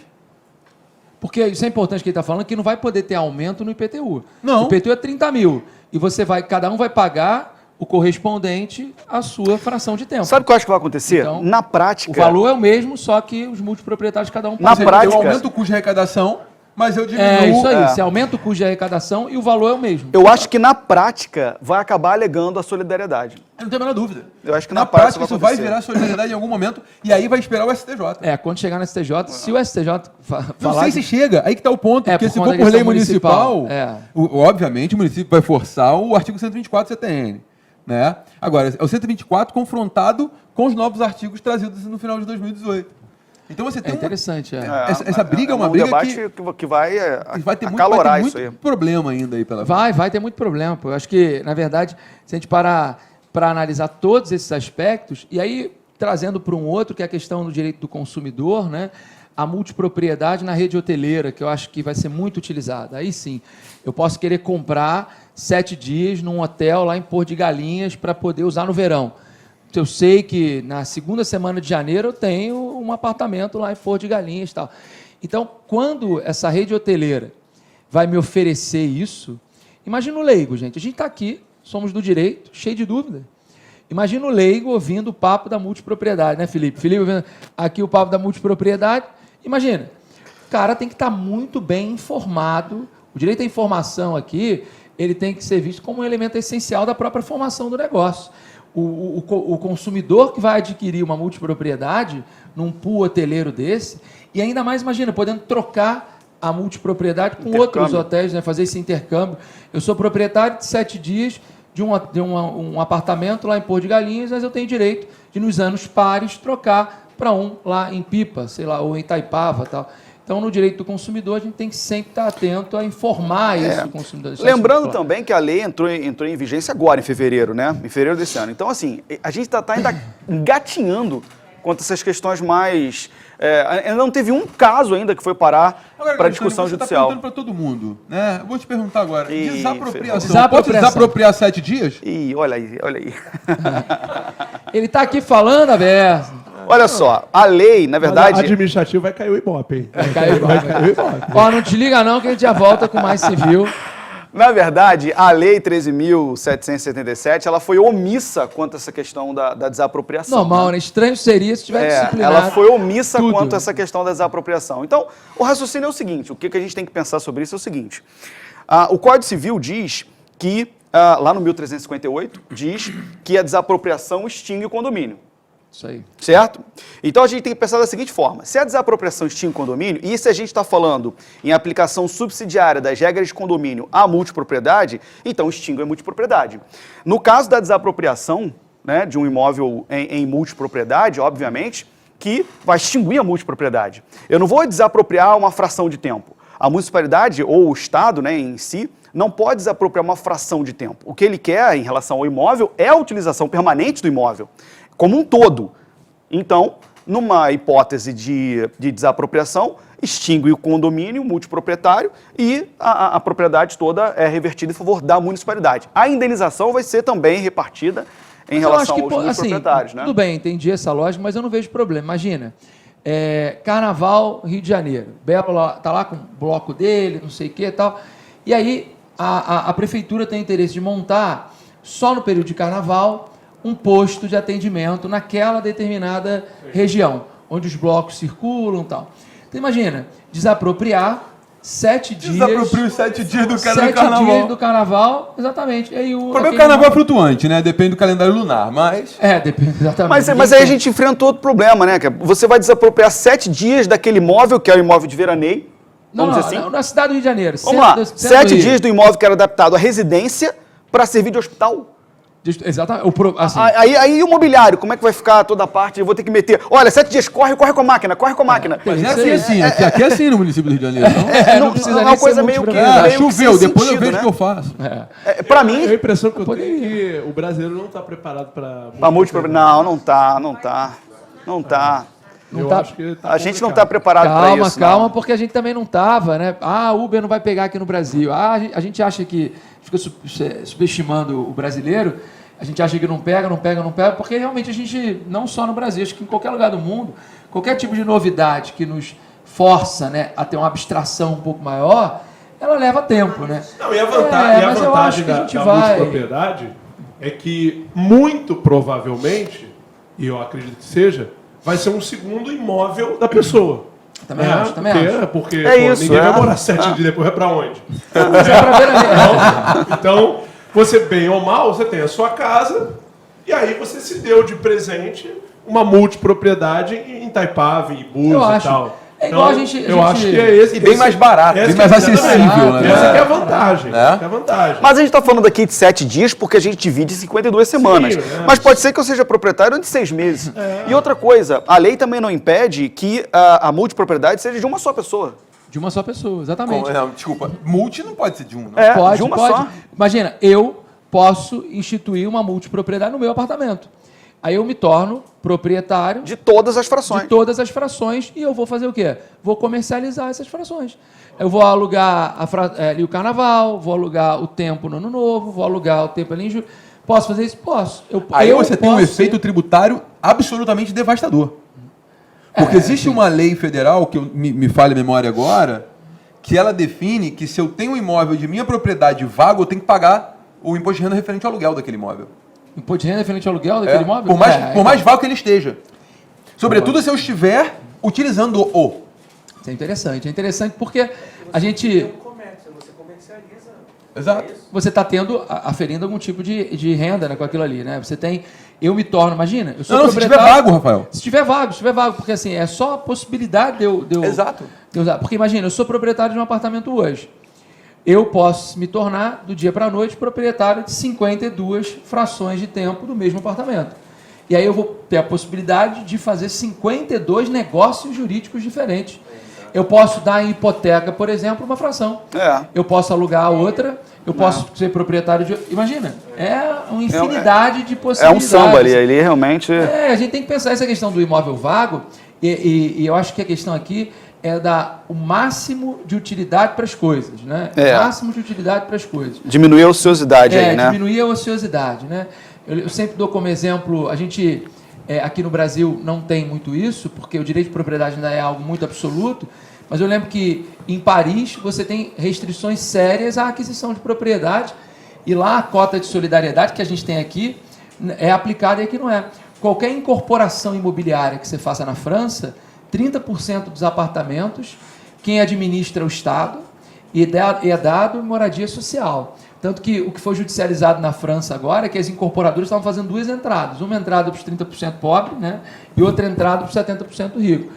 Porque isso é importante que ele está falando, que não vai poder ter aumento no IPTU. Não. O IPTU é 30 mil. E você vai, cada um vai pagar o correspondente à sua fração de tempo. Sabe o que eu acho que vai acontecer? Então, Na prática... O valor é o mesmo, só que os multiproprietários cada um Na Ou seja, prática- eu aumento o custo de arrecadação, mas eu diminuo... É isso aí. É. Você aumenta o custo de arrecadação e o valor é o mesmo. Eu acho que na prática vai acabar alegando a solidariedade. Eu não tenho a menor dúvida. Eu acho que na na prática prática vai isso vai acontecer. virar solidariedade em algum momento e aí vai esperar o STJ. É, quando chegar no STJ, se o STJ Não falar... sei se chega, aí que está o ponto, É, porque por se conta for da por lei questão municipal, municipal, obviamente o município vai forçar o artigo 124 CTN. Né? Agora, é o 124 confrontado com os novos artigos trazidos no final de 2018. Então você É tem interessante, essa briga é uma um briga debate que vai vai ter acalorar muito isso aí. problema ainda aí pela frente. Vai ter muito problema. Pô. Eu acho que, na verdade, se a gente parar para analisar todos esses aspectos, e aí trazendo para um outro, que é a questão do direito do consumidor, né? A multipropriedade na rede hoteleira, que eu acho que vai ser muito utilizada. Aí sim, eu posso querer comprar 7 dias num hotel lá em Porto de Galinhas para poder usar no verão. Eu sei que na segunda semana de janeiro eu tenho um apartamento lá em Porto de Galinhas e tal. Então, quando essa rede hoteleira vai me oferecer isso, imagina o leigo, gente. A gente está aqui, somos do direito, cheio de dúvida. Imagina o leigo ouvindo o papo da multipropriedade, né, Felipe? Felipe ouvindo aqui o papo da multipropriedade. Imagina, o cara tem que estar muito bem informado. O direito à informação aqui, ele tem que ser visto como um elemento essencial da própria formação do negócio. O consumidor que vai adquirir uma multipropriedade num pool hoteleiro desse, e ainda mais, imagina, podendo trocar a multipropriedade com outros hotéis, né, fazer esse intercâmbio. Eu sou proprietário de 7 dias de um apartamento lá em Porto de Galinhas, mas eu tenho direito de, nos anos pares, trocar para um lá em Pipa, sei lá, ou em Itaipava, tal. Então, no direito do consumidor, a gente tem que sempre estar atento a informar isso ao consumidor. Isso é Lembrando super claro. também que a lei entrou em vigência agora, em fevereiro, né? Em fevereiro desse ano. Então, assim, a gente está ainda engatinhando quanto a essas questões mais... ainda não teve um caso ainda que foi parar para discussão você judicial. Está perguntando para todo mundo, né? Eu vou te perguntar agora. Ih, Desapropriação. Ferrou. Pode desapropriar 7 dias? Ih, olha aí, olha aí. Ele está aqui falando, aberto. Olha só, a lei, na verdade... Administrativo vai cair o Ibope, hein? Vai cair o Ibope. Ó, não desliga não, que a gente já volta com mais civil. Na verdade, a Lei 13.777, ela foi omissa quanto a essa questão da desapropriação. Normal, né? Estranho seria se tivesse disciplinado. Ela foi omissa tudo. quanto a essa questão da desapropriação. Então, o raciocínio é o seguinte, o que a gente tem que pensar sobre isso é o seguinte. O Código Civil diz que, lá no 1358, diz que a desapropriação extingue o condomínio. Isso aí. Certo? Então a gente tem que pensar da seguinte forma: se a desapropriação extingue o condomínio, e se a gente está falando em aplicação subsidiária das regras de condomínio à multipropriedade, então extingue a multipropriedade. No caso da desapropriação, né, de um imóvel em multipropriedade, obviamente, que vai extinguir a multipropriedade. Eu não vou desapropriar uma fração de tempo. A municipalidade ou o Estado, né, em si não pode desapropriar uma fração de tempo. O que ele quer em relação ao imóvel é a utilização permanente do imóvel, como um todo. Então, numa hipótese de desapropriação, extingue o condomínio multiproprietário e a propriedade toda é revertida em favor da municipalidade. A indenização vai ser também repartida em relação aos multiproprietários, né? Tudo bem, entendi essa lógica, mas eu não vejo problema. Imagina, Carnaval, Rio de Janeiro. Belo está lá com o bloco dele, não sei o que e tal. E aí a prefeitura tem interesse de montar, só no período de Carnaval, um posto de atendimento naquela determinada região, onde os blocos circulam e tal. Então imagina, desapropriar 7 dias... Desapropria os 7 dias do 7 carnaval. dias do carnaval, exatamente. E aí O problema é que o carnaval é flutuante, né? Depende do calendário lunar, mas... depende, exatamente. Mas aí a gente enfrenta outro problema, né? Que você vai desapropriar 7 dias daquele imóvel, que é o imóvel de veraneio, vamos dizer assim. Na cidade do Rio de Janeiro. Vamos lá, 7 dias do imóvel que era adaptado à residência para servir de hospital. Exatamente. Assim, Aí o mobiliário, como é que vai ficar toda a parte? Eu vou ter que meter, olha, 7 dias, corre com a máquina. Mas é assim, aqui é assim no município do Rio de Janeiro, não? não precisa é nem uma ser coisa meio que... Choveu, depois eu vejo o que eu faço. Para mim... A impressão que eu tenho é que o brasileiro não está preparado para... Para multipropriedade. Não tá. Eu acho que tá A gente não complicado. está preparado para isso. Calma, porque a gente também não estava, né? Uber não vai pegar aqui no Brasil. A gente acha que... Fica subestimando o brasileiro. A gente acha que não pega, porque realmente a gente, não só no Brasil, acho que em qualquer lugar do mundo, qualquer tipo de novidade que nos força, né, a ter uma abstração um pouco maior, ela leva tempo, né? Não, e a vantagem da vai... multipropriedade é que, muito provavelmente, e eu acredito que seja, vai ser um segundo imóvel da pessoa. Também acho. Porque isso, ninguém vai morar 7 dias depois, vai pra onde? Mas é pra ver Então, você, bem ou mal, você tem a sua casa, e aí você se deu de presente uma multipropriedade em Itaipava, em Búzios e tal. É igual a gente... Eu acho que é esse... E bem mais barato, bem mais acessível, né? Essa que é a vantagem. Essa que é a vantagem. Mas a gente está falando aqui de 7 dias porque a gente divide em 52 semanas. Sim, Mas pode ser que eu seja proprietário de 6 meses. E outra coisa, a lei também não impede que a multipropriedade seja de uma só pessoa. De uma só pessoa, exatamente. Não, desculpa, multi não pode ser de um, não. Pode. De uma só. Imagina, eu posso instituir uma multipropriedade no meu apartamento. Aí eu me torno proprietário De todas as frações. de todas as frações e eu vou fazer o quê? Vou comercializar essas frações. Eu vou alugar ali o carnaval, vou alugar o tempo no ano novo, vou alugar o tempo ali em julho. Posso fazer isso? Posso. Aí você tem um posso efeito tributário absolutamente devastador. Porque existe uma lei federal, que me falha a memória agora, que ela define que se eu tenho um imóvel de minha propriedade vago, eu tenho que pagar o imposto de renda referente ao aluguel daquele imóvel. Imposto de renda referente ao aluguel daquele imóvel? Por mais vago que ele esteja. Sobretudo se eu estiver utilizando-o. Isso é interessante porque a gente... Você comercializa. Exato. Você está aferindo algum tipo de renda, né, com aquilo ali, né? Você tem... Eu me torno, imagina, eu sou Não, se tiver vago, Rafael. Se tiver vago, porque assim, é só a possibilidade de eu Exato. de eu usar. Porque imagina, eu sou proprietário de um apartamento hoje. Eu posso me tornar, do dia para a noite, proprietário de 52 frações de tempo do mesmo apartamento. E aí eu vou ter a possibilidade de fazer 52 negócios jurídicos diferentes. Eu posso dar em hipoteca, por exemplo, uma fração. Eu posso alugar a outra, eu posso ser proprietário de... Imagina, é uma infinidade de É possibilidades. um samba ali, ele realmente... A gente tem que pensar essa questão do imóvel vago, e eu acho que a questão aqui é dar o máximo de utilidade para as coisas, né? O máximo de utilidade para as coisas. Diminuir a ociosidade aí, né? Diminuir a ociosidade, né? Eu sempre dou como exemplo, a gente aqui no Brasil não tem muito isso, porque o direito de propriedade ainda é algo muito absoluto, mas eu lembro que em Paris você tem restrições sérias à aquisição de propriedade, e lá a cota de solidariedade que a gente tem aqui é aplicada e aqui não é. Qualquer incorporação imobiliária que você faça na França, 30% dos apartamentos, quem administra é o Estado, e é dado moradia social. Tanto que o que foi judicializado na França agora é que as incorporadoras estavam fazendo 2 entradas. Uma entrada para os 30% pobres, né? E outra entrada para os 70% ricos.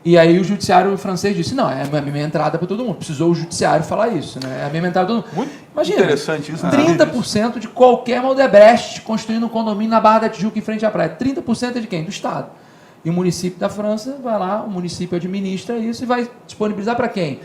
E aí o judiciário francês disse, não, é a mesma entrada para todo mundo. Precisou o judiciário falar isso, né? É a mesma entrada para todo mundo. Muito Imagina, interessante isso. 30% de qualquer Odebrecht construindo um condomínio na Barra da Tijuca em frente à praia. 30% é de quem? Do Estado. E o município da França vai lá, o município administra isso e vai disponibilizar para quem?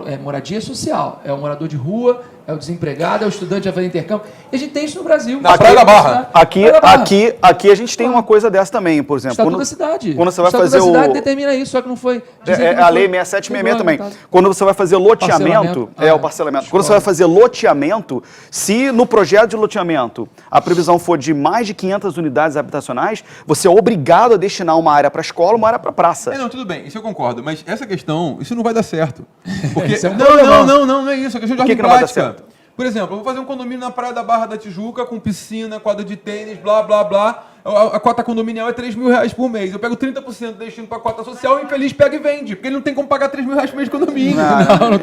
É moradia social, é o morador de rua, é o desempregado, é o estudante que vai fazer intercâmbio. E a gente tem isso no Brasil. Na Praia da Barra. Aqui a gente tem uma coisa dessa também, por exemplo. Estatuto da cidade. Quando você vai Estatuto fazer da cidade o... determina isso, só que não foi... a lei 6766 também. Quando você vai fazer loteamento, o parcelamento. Quando você vai fazer loteamento, se no projeto de loteamento a previsão for de mais de 500 unidades habitacionais, você é obrigado a destinar uma área para escola, uma área para praça. Não, tudo bem, isso eu concordo, mas essa questão, isso não vai dar certo. Porque, Esse é um não, problemão. não é isso, é questão de Por que ordem que não vai dar prática. certo? Por exemplo, eu vou fazer um condomínio na Praia da Barra da Tijuca com piscina, quadra de tênis, blá, blá, blá. A cota condominial é R$3.000 por mês. Eu pego 30% destino para a cota social, o infeliz pega e vende. Porque ele não tem como pagar R$3.000 por mês de condomínio.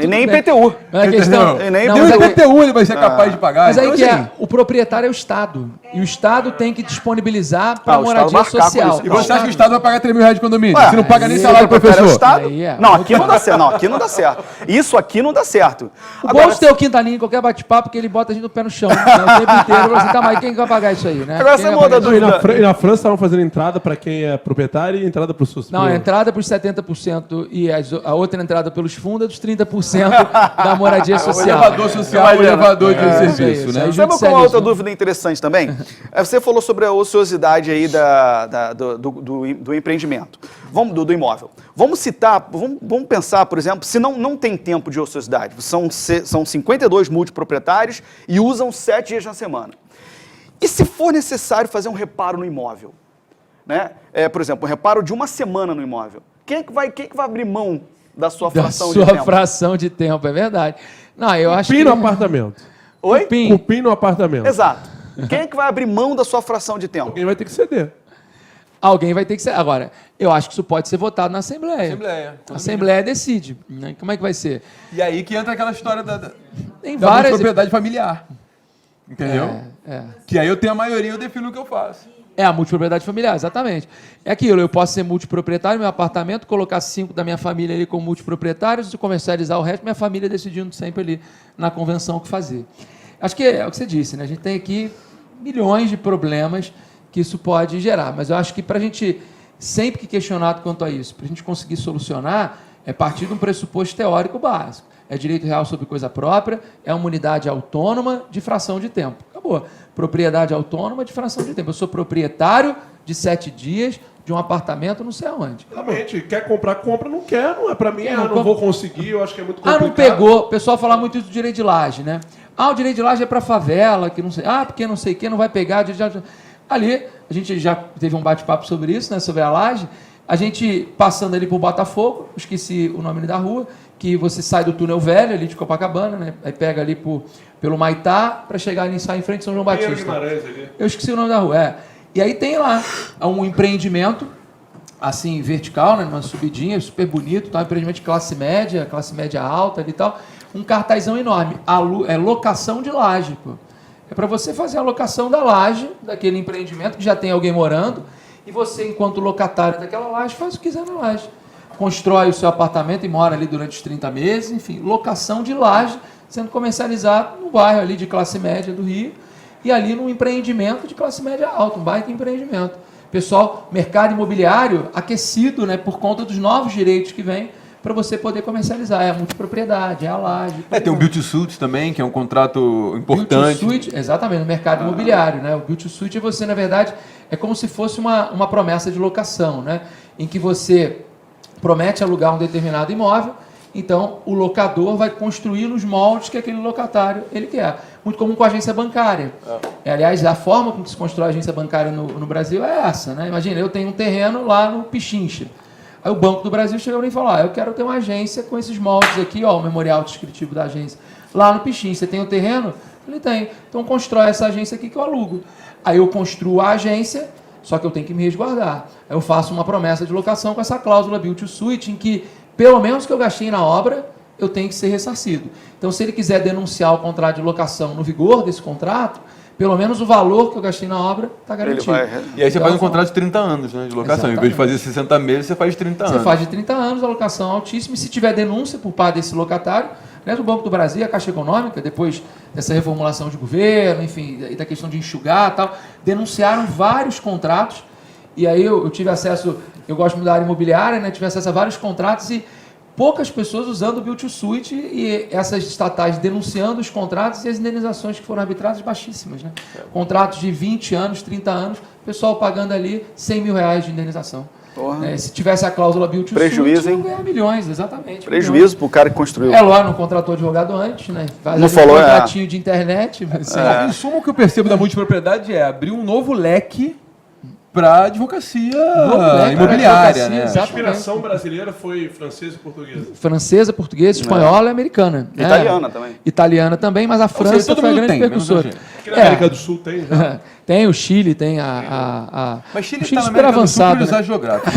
E nem IPTU. Mas a questão... E nem Não, Nem mas o é que- IPTU ele vai ser capaz de pagar. Mas aí Então, que assim, é, o proprietário é o Estado. E o Estado tem que disponibilizar para a o Estado moradia vai arcar com social. isso. E você acha que o Estado vai pagar R$3.000 de condomínio? Ué, Você não paga nem aí salário do o proprietário é o professor. Estado? Aí é. Não, aqui não dá certo. Não, aqui não dá certo. Isso aqui não dá certo. O bom de ter o Quintaninho em qualquer bate-papo, porque ele bota a gente no pé no chão. Né? O tempo inteiro. Você tá, mas quem vai pagar isso aí, né? Agora Quem você vai muda pagar a isso? dúvida. E na França estavam fazendo entrada para quem é proprietário e entrada para o SUS. Não, a entrada para os 70% e a outra entrada pelos fundos é dos 30% da moradia O social. elevador social, o elevador de serviço, isso né? aí. Sabe qual é outra Judicializou. dúvida interessante também? Você falou sobre a ociosidade aí do empreendimento, do imóvel. Vamos citar, vamos pensar, por exemplo, se não tem tempo de ociosidade, são 52 multiproprietários e usam 7 dias na semana. E se for necessário fazer um reparo no imóvel? Né? Por exemplo, um reparo de uma semana no imóvel. Quem é que vai abrir mão da sua Da fração de sua tempo? fração de tempo, é verdade. Não, eu acho Cupim que... no apartamento. Oi? Cupim. Cupim no apartamento. Exato. Quem é que vai abrir mão da sua fração de tempo? Alguém vai ter que ceder. Alguém vai ter que ser... Agora, eu acho que isso pode ser votado na Assembleia. Assembleia. A Assembleia decide. Né? Como é que vai ser? E aí que entra aquela história da Tem várias... propriedade familiar. Entendeu? É. Que aí eu tenho a maioria e eu defino o que eu faço. É a multipropriedade familiar, exatamente. É aquilo, eu posso ser multiproprietário no meu apartamento, colocar 5 da minha família ali como multiproprietários e comercializar o resto, minha família decidindo sempre ali na convenção o que fazer. Acho que é o que você disse, né? A gente tem aqui milhões de problemas que isso pode gerar, mas eu acho que para a gente, sempre que questionado quanto a isso, para a gente conseguir solucionar, é partir de um pressuposto teórico básico. É direito real sobre coisa própria, é uma unidade autônoma de fração de tempo. Acabou. Propriedade autônoma de fração de tempo. Eu sou proprietário de 7 dias de um apartamento não sei aonde. Exatamente. Quer comprar, compra. Não quer, não é para mim. Quer, Eu não não compra. vou conseguir, eu acho que é muito complicado. Ah, não pegou. O pessoal fala muito isso do direito de laje, né? Ah, o direito de laje é para favela, que não sei. Ah, porque não sei o que, não vai pegar. Ali, a gente já teve um bate-papo sobre isso, né? Sobre a laje. A gente passando ali por Botafogo, esqueci o nome da rua, que você sai do túnel velho ali de Copacabana, né? Aí pega ali pelo Maitá para chegar ali e sair em frente a São João Pinheiro Batista. Guimarães ali. Eu esqueci o nome da rua. E aí tem lá um empreendimento, assim, vertical, né, numa subidinha, super bonito, tá? Um empreendimento de classe média alta ali e tal. Um cartazão enorme. É locação de laje, pô. É para você fazer a locação da laje, daquele empreendimento que já tem alguém morando, e você, enquanto locatário daquela laje, faz o que quiser na laje. Constrói o seu apartamento e mora ali durante os 30 meses, enfim, locação de laje sendo comercializado no bairro ali de classe média do Rio e ali num empreendimento de classe média alta, um baita empreendimento. Pessoal, mercado imobiliário aquecido, né, por conta dos novos direitos que vêm para você poder comercializar. É a multipropriedade, é a laje. Tem o Build to Suit também, que é um contrato importante. Build to Suit, exatamente, no mercado imobiliário. Né? O Build to Suit é você, na verdade, é como se fosse uma promessa de locação, né? Em que você promete alugar um determinado imóvel, então o locador vai construir nos moldes que aquele locatário ele quer. Muito comum com a agência bancária. Aliás, a forma como se constrói a agência bancária no Brasil é essa. Né? Imagina, eu tenho um terreno lá no Pichincha. Aí o Banco do Brasil chegou e falou, eu quero ter uma agência com esses moldes aqui, ó, o memorial descritivo da agência. Lá no Pichincha, você tem o terreno? Ele tem. Então constrói essa agência aqui que eu alugo. Aí eu construo a agência, só que eu tenho que me resguardar. Aí eu faço uma promessa de locação com essa cláusula Build to Suit, em que, pelo menos que eu gastei na obra, eu tenho que ser ressarcido. Então, se ele quiser denunciar o contrato de locação no vigor desse contrato, pelo menos o valor que eu gastei na obra está garantido. E aí você Então, faz um contrato de 30 anos, né, de locação. Em vez de fazer 60 meses, você faz de 30 anos. Você faz de 30 anos, a locação altíssima, e se tiver denúncia por parte desse locatário, né, do Banco do Brasil, a Caixa Econômica, depois dessa reformulação de governo, enfim, e da questão de enxugar e tal, denunciaram vários contratos, e aí eu tive acesso, eu gosto muito da área imobiliária, né, tive acesso a vários contratos e poucas pessoas usando o Build to Suit e essas estatais denunciando os contratos e as indenizações que foram arbitradas baixíssimas, né? Contratos de 20 anos, 30 anos, pessoal pagando ali 100 mil reais de indenização. Se tivesse a cláusula Build to Prejuízo, Suit, hein? ia ganhar milhões, exatamente. Prejuízo para o cara que construiu. É, lógico, não contratou advogado antes, né? Faz Não ali falou, um contratinho de internet. Mas, Em suma, o que eu percebo da multipropriedade é abrir um novo leque para advocacia imobiliária, né? Exatamente. A inspiração brasileira foi francesa e portuguesa. Francesa, portuguesa, espanhola e americana. Né? Italiana também. Italiana também, mas a França todo foi a mundo grande tem, menos a precursora. gente. Aqui na América do Sul tem, né? Tem o Chile, tem a Mas Chile o Chile está na super América do Sul avançado, por né? usar geográfico.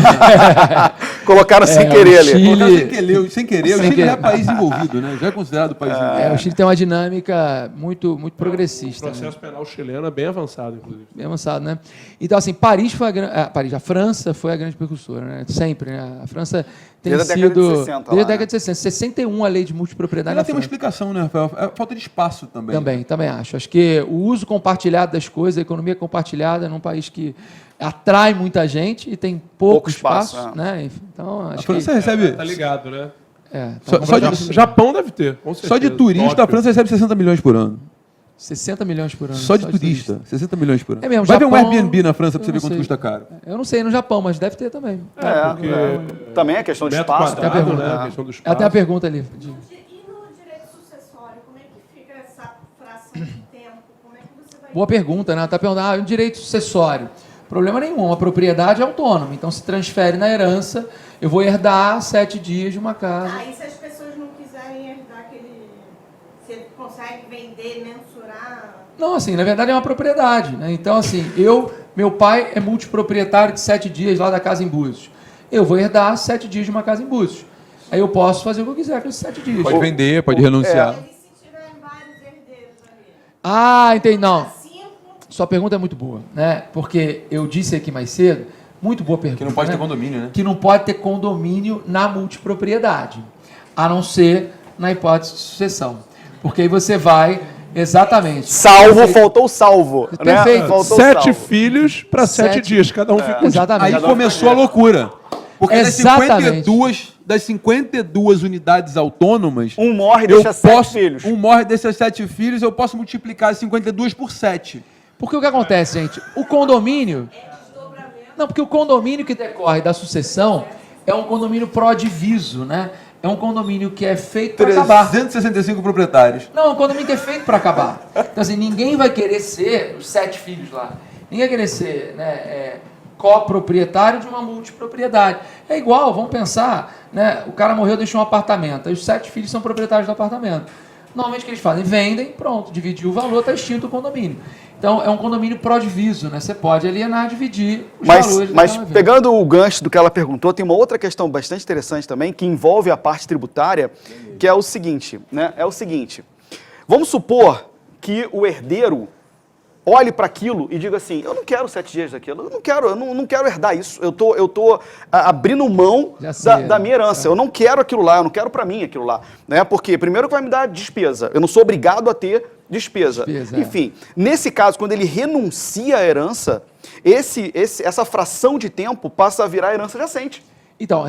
Colocaram sem o querer ali. Chile- Colocar sem querer, sem querer. O Sem Chile já é querer. país envolvido, né? Já é considerado país envolvido. O Chile tem uma dinâmica muito progressista. O Né? processo penal chileno é bem avançado, inclusive. Bem avançado, né? Então, assim, Paris foi a França foi a grande precursora, né? Sempre, né? A França tem Desde a década sido... de 60 desde lá, a década de 60. 61 a lei de multipropriedade Ela na tem uma França. explicação, né, Rafael? É falta de espaço também. Também acho. Acho que o uso compartilhado das coisas, a economia compartilhada num país que atrai muita gente e tem pouco espaço, espaço, né? Enfim, então, A acho França que... recebe... Tá ligado, né? Japão deve ter, com certeza. Só de turista, a Tóquio. França recebe 60 milhões por ano. 60 milhões por ano. Só de turista. 60 milhões por ano. É mesmo, Vai ver um Japão, Airbnb na França eu para você ver não quanto sei. custa caro. Eu não sei no Japão, mas deve ter também. Também é questão de Metro espaço. quadrado, Tem a pergunta. né? A questão do Ela tem a espaço. pergunta ali. E no direito sucessório, como é que fica essa fração de tempo? Como é que você vai... Boa pergunta, né? Ela está perguntando, o direito sucessório. Problema nenhum, uma propriedade é autônoma. Então, se transfere na herança, eu vou herdar 7 dias de uma casa. Aí se as pessoas não quiserem herdar aquele... Você consegue vender, mensurar... Não, assim, na verdade é uma propriedade, né? Então, assim, meu pai é multiproprietário de 7 dias lá da casa em Búzios. Eu vou herdar 7 dias de uma casa em Búzios. Aí eu posso fazer o que eu quiser com esses 7 dias. Pode vender, pode renunciar. E se tiver vários herdeiros ali? Ah, entendi. Não, 5... sua pergunta é muito boa, né? Porque eu disse aqui mais cedo, muito boa pergunta. Que não pode né? ter condomínio, né? Que não pode ter condomínio na multipropriedade, a não ser na hipótese de sucessão. Porque aí você vai, exatamente... Salvo, faltou o salvo. Né? Perfeito. Faltou o 7 salvo. filhos para 7 dias. Cada um fica um Exatamente. Aí começou a loucura. Porque Exatamente. das 52 unidades autônomas, Um morre e eu deixa 7 posso, filhos. um morre desses 7 filhos, eu posso multiplicar as 52 por 7. Porque o que acontece, gente? O condomínio... Não, porque o condomínio que decorre da sucessão é um condomínio pró-diviso, né? É um condomínio que é feito para acabar. 365 proprietários. Não, é um condomínio que é feito para acabar. Então, assim, ninguém vai querer ser os 7 filhos lá. Ninguém vai querer ser, né, coproprietário de uma multipropriedade. É igual, vamos pensar, né? O cara morreu, deixou um apartamento. Aí os 7 filhos são proprietários do apartamento. Normalmente o que eles fazem? Vendem, pronto, dividiu o valor, está extinto o condomínio. Então, é um condomínio pró-diviso, né? Você pode alienar, dividir os valores. Mas daquela venda. pegando o gancho do que ela perguntou, tem uma outra questão bastante interessante também, que envolve a parte tributária, que é o seguinte, né? É o seguinte, vamos supor que o herdeiro olhe para aquilo e diga assim, eu não quero 7 dias daquilo, eu não quero herdar isso, eu tô abrindo mão Já sei, da minha herança, eu não quero aquilo lá, eu não quero para mim aquilo lá, né? Porque primeiro que vai me dar despesa, eu não sou obrigado a ter despesa. Enfim, nesse caso, quando ele renuncia à herança, essa fração de tempo passa a virar herança jacente. Então,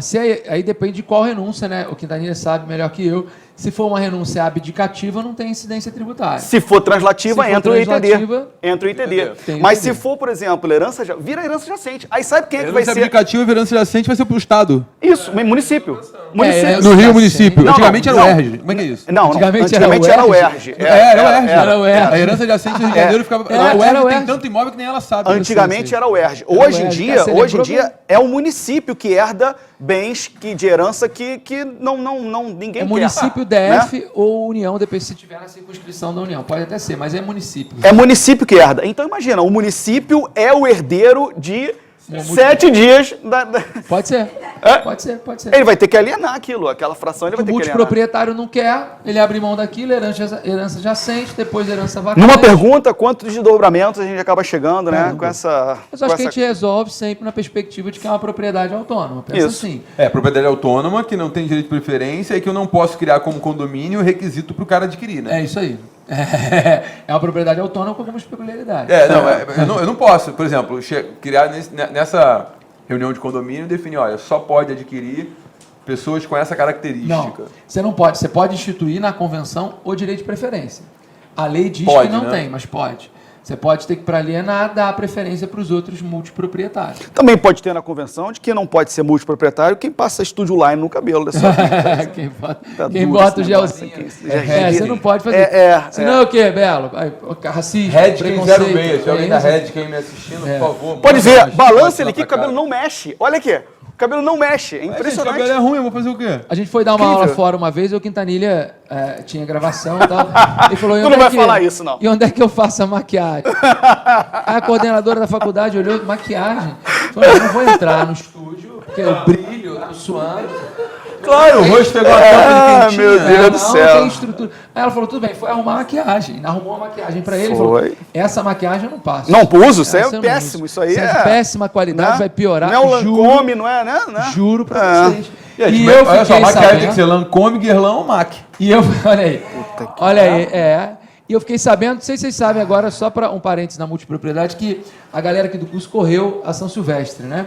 aí depende de qual renúncia, né? O Quintanilha sabe melhor que eu. Se for uma renúncia abdicativa, não tem incidência tributária. Se for translativa, Se for entra translativa, o ITD. Entra o ITD. Tem Mas ITD. se for, por exemplo, vira herança jacente. Aí sabe quem é que vai Herança ser? aplicativa e herança jacente vai ser para o Estado. Isso, município. herança No Rio, jacente. município. Não, Antigamente era o não. ERJ. Como é que é isso? Não, Antigamente antigamente era era o o ERJ. ERJ. Era o ERJ. Era o ERJ. A herança jacente do Rio de Janeiro ficava... Era o o ERJ tem ERJ. tanto imóvel que nem ela sabe. Antigamente era o ERJ. Era o Hoje em ERJ. dia, Você hoje em lembrou dia é o município que herda bens de herança que ninguém É quer. município, né? DF ou União, depois se tiver na circunscrição da União. Pode até ser, mas é município. É município que herda. Então imagina, o município é o herdeiro de 7 dias Pode ser. É? Pode ser. Ele vai ter que alienar aquilo, aquela fração ele vai O ter que alienar. multiproprietário não quer, ele abre mão daquilo, herança jacente, depois herança vacante. Numa pergunta, quantos desdobramentos a gente acaba chegando, né? Com essa. Mas eu acho que a gente resolve sempre na perspectiva de que é uma propriedade autônoma. Pensa Isso. assim. Propriedade autônoma, que não tem direito de preferência e que eu não posso criar como condomínio requisito para o cara adquirir, né? É isso aí. É uma propriedade autônoma com algumas peculiaridades. Eu não posso, por exemplo, criar nessa reunião de condomínio e definir, olha, só pode adquirir pessoas com essa característica. Não, você não pode. Você pode instituir na convenção o direito de preferência. A lei diz Pode, que não né? tem, mas pode. Você pode ter que, para alienar, dar preferência para os outros multiproprietários. Também pode ter na convenção de que não pode ser multiproprietário quem passa Studio Line no cabelo dessa vida. Quem bota, Tá quem duro bota o esse negócio gelzinho. aqui. Você não pode fazer. Senão é o quê, Belo? Racismo, Redken preconceito. 06, se alguém da isso. Redken me assistindo, por favor. Pode manda ver, umas balança fotos ele lá aqui, o pra cabelo cá. não mexe. Olha aqui, o cabelo não mexe, é Gente, o impressionante. cabelo é ruim, eu vou fazer o quê? A gente foi dar uma Incrível. aula fora uma vez, eu Quintanilha tinha gravação e tal. Ele falou, e Tu onde não é vai que- falar isso, não. E onde é que eu faço a maquiagem? Aí a coordenadora da faculdade olhou, maquiagem. Falou, eu não vou entrar no estúdio, porque eu brilho, eu tô suando. Claro, o rosto pegou a tampa de meu quentinha. Deus do céu. Não tem estrutura. Aí ela falou, tudo bem, foi arrumar a maquiagem. Arrumou a maquiagem pra ele. Falou, Foi. essa maquiagem eu não passo. Não uso, isso aí Essa é eu não péssimo, uso. isso aí Isso é... de péssima qualidade, né? vai piorar. Não é o juro, Lancôme, não é, né? juro pra É. vocês. Gente, E mas eu olha só, fiquei maquiagem tem sabendo... que ser Lancôme, Guerlain ou MAC. E eu, olha aí, E eu fiquei sabendo, não sei se vocês sabem agora, só para um parênteses na multipropriedade, que a galera aqui do curso correu a São Silvestre, né?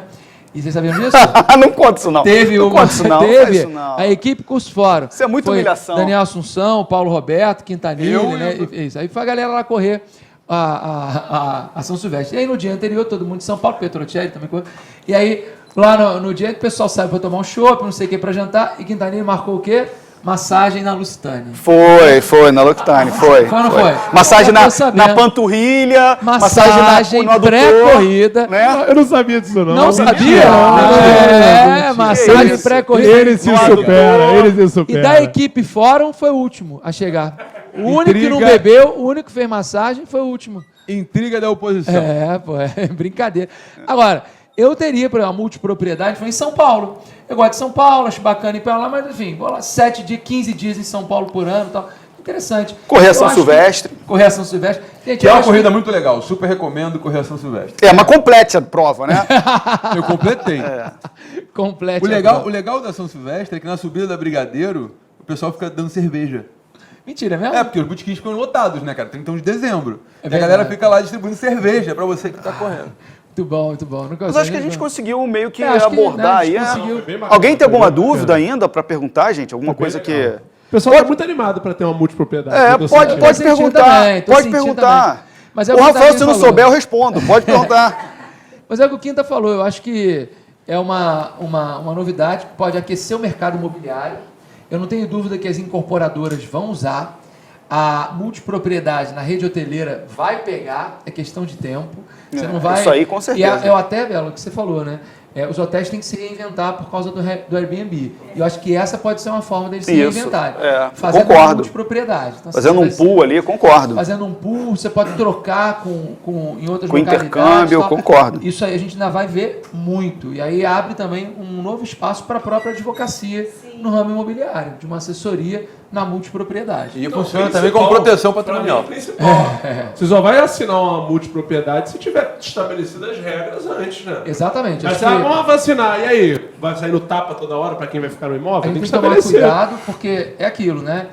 E vocês sabiam disso? Não conta isso, não. Teve não uma, conta isso, não. Faz teve isso, não. a equipe Curso Fórum. Isso é muita Foi humilhação. Daniel Assunção, Paulo Roberto, Quintanilha, Eu né? Isso. Aí foi a galera lá correr a São Silvestre. E aí no dia anterior, todo mundo de São Paulo, Petrocelli também correu. E aí, lá no dia, o pessoal saiu para tomar um chopp, não sei o que, para jantar, e Quintanilha marcou o quê? Massagem na Lusitânia. Foi, na Loctane, foi. Foi ou não foi? Massagem Eu tô sabendo. na panturrilha, Massagem no adutor, pré-corrida. né? Eu não sabia disso, não. Não sabia? Massagem Isso. pré-corrida. Ele se supera, ele se supera. E da equipe Fórum foi o último a chegar. O único que não Intriga. bebeu, o único que fez massagem foi o último. Intriga da oposição. É brincadeira. Agora, eu teria, por exemplo, a multipropriedade, foi em São Paulo. Eu gosto de São Paulo, acho bacana ir pra lá, mas enfim, vou lá 7 dias, 15 dias em São Paulo por ano e tal. Interessante. Correr a Eu São acho Silvestre. que- Correr a São Silvestre. Gente, Que é eu uma acho corrida muito legal, super recomendo correr a São Silvestre. Mas complete a prova, né? Eu completei. que complete O a legal, prova. o legal da São Silvestre é que na subida da Brigadeiro, o pessoal fica dando cerveja. Mentira, é mesmo? É, porque os botequins ficam lotados, né, cara? 31 de dezembro. É E a verdade. galera fica lá distribuindo cerveja pra você que tá correndo. Muito bom, muito bom. Nunca Mas acho que a gente conseguiu meio que acho que, abordar né, a aí. gente né? conseguiu. Foi bem bacana, Alguém tem foi alguma bem bacana. dúvida ainda para perguntar, gente? Alguma Foi bem coisa que... legal. O pessoal tá muito animado para ter uma multipropriedade. É, eu tô pode sentindo. Tô sentindo perguntar, também, tô pode sentindo perguntar. também. Mas é o o que Rafael, Davi se não falou. souber, eu respondo. Pode perguntar. Mas é o que o Quinta falou, eu acho que é uma novidade que pode aquecer o mercado imobiliário. Eu não tenho dúvida que as incorporadoras vão usar. A multipropriedade na rede hoteleira vai pegar, é questão de tempo. Você não vai... isso aí, com certeza. E eu até, Belo, o que você falou, né? Os hotéis têm que se reinventar por causa do Airbnb. E eu acho que essa pode ser uma forma deles se Isso, reinventarem. concordo. uma multipropriedade. Então, Fazendo você um vai- pool ali, concordo. Fazendo um pool, você pode trocar em outras Com localidades. intercâmbio, tal. concordo. Isso aí a gente ainda vai ver muito. E aí abre também um novo espaço para a própria advocacia no ramo imobiliário, de uma assessoria na multipropriedade. E funciona também como proteção patrimonial. Você só vai assinar uma multipropriedade se tiver estabelecido as regras antes, né? Exatamente. Mas Acho ah, que vamos vacinar. E aí? Vai sair no tapa toda hora para quem vai ficar no a imóvel? gente Tem que tem que tomar estabelecer. cuidado, porque é aquilo, né?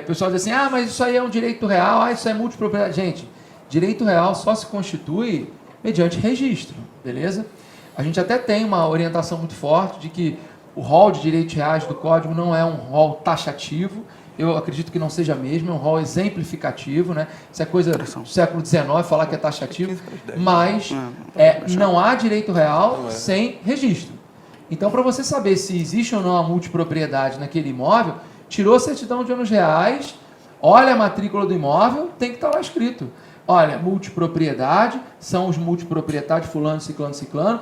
O pessoal diz assim, mas isso aí é um direito real, isso é multipropriedade. Gente, direito real só se constitui mediante registro, beleza? A gente até tem uma orientação muito forte de que o rol de direitos reais do Código não é um rol taxativo, eu acredito que não seja mesmo, é um rol exemplificativo, né? Isso é coisa do século XIX, falar que é taxativo, mas não há direito real sem registro. Então, para você saber se existe ou não a multipropriedade naquele imóvel, tirou a certidão de ônus reais, olha a matrícula do imóvel, tem que estar lá escrito. Olha, multipropriedade, são os multiproprietários fulano, ciclano, ciclano,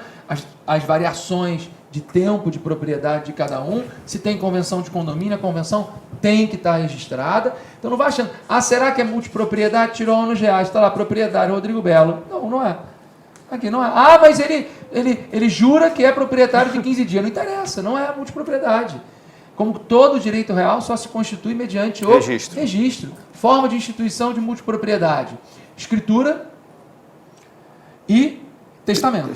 as variações de tempo de propriedade de cada um, se tem convenção de condomínio, a convenção tem que estar registrada. Então não vai achando, será que é multipropriedade? Tirou ônus reais, está lá, propriedade, Rodrigo Belo. Não, não é. Aqui não é. Mas ele Ele jura que é proprietário de 15 dias. Não interessa, não é multipropriedade. Como todo direito real, só se constitui mediante o registro. Forma de instituição de multipropriedade: escritura e testamento.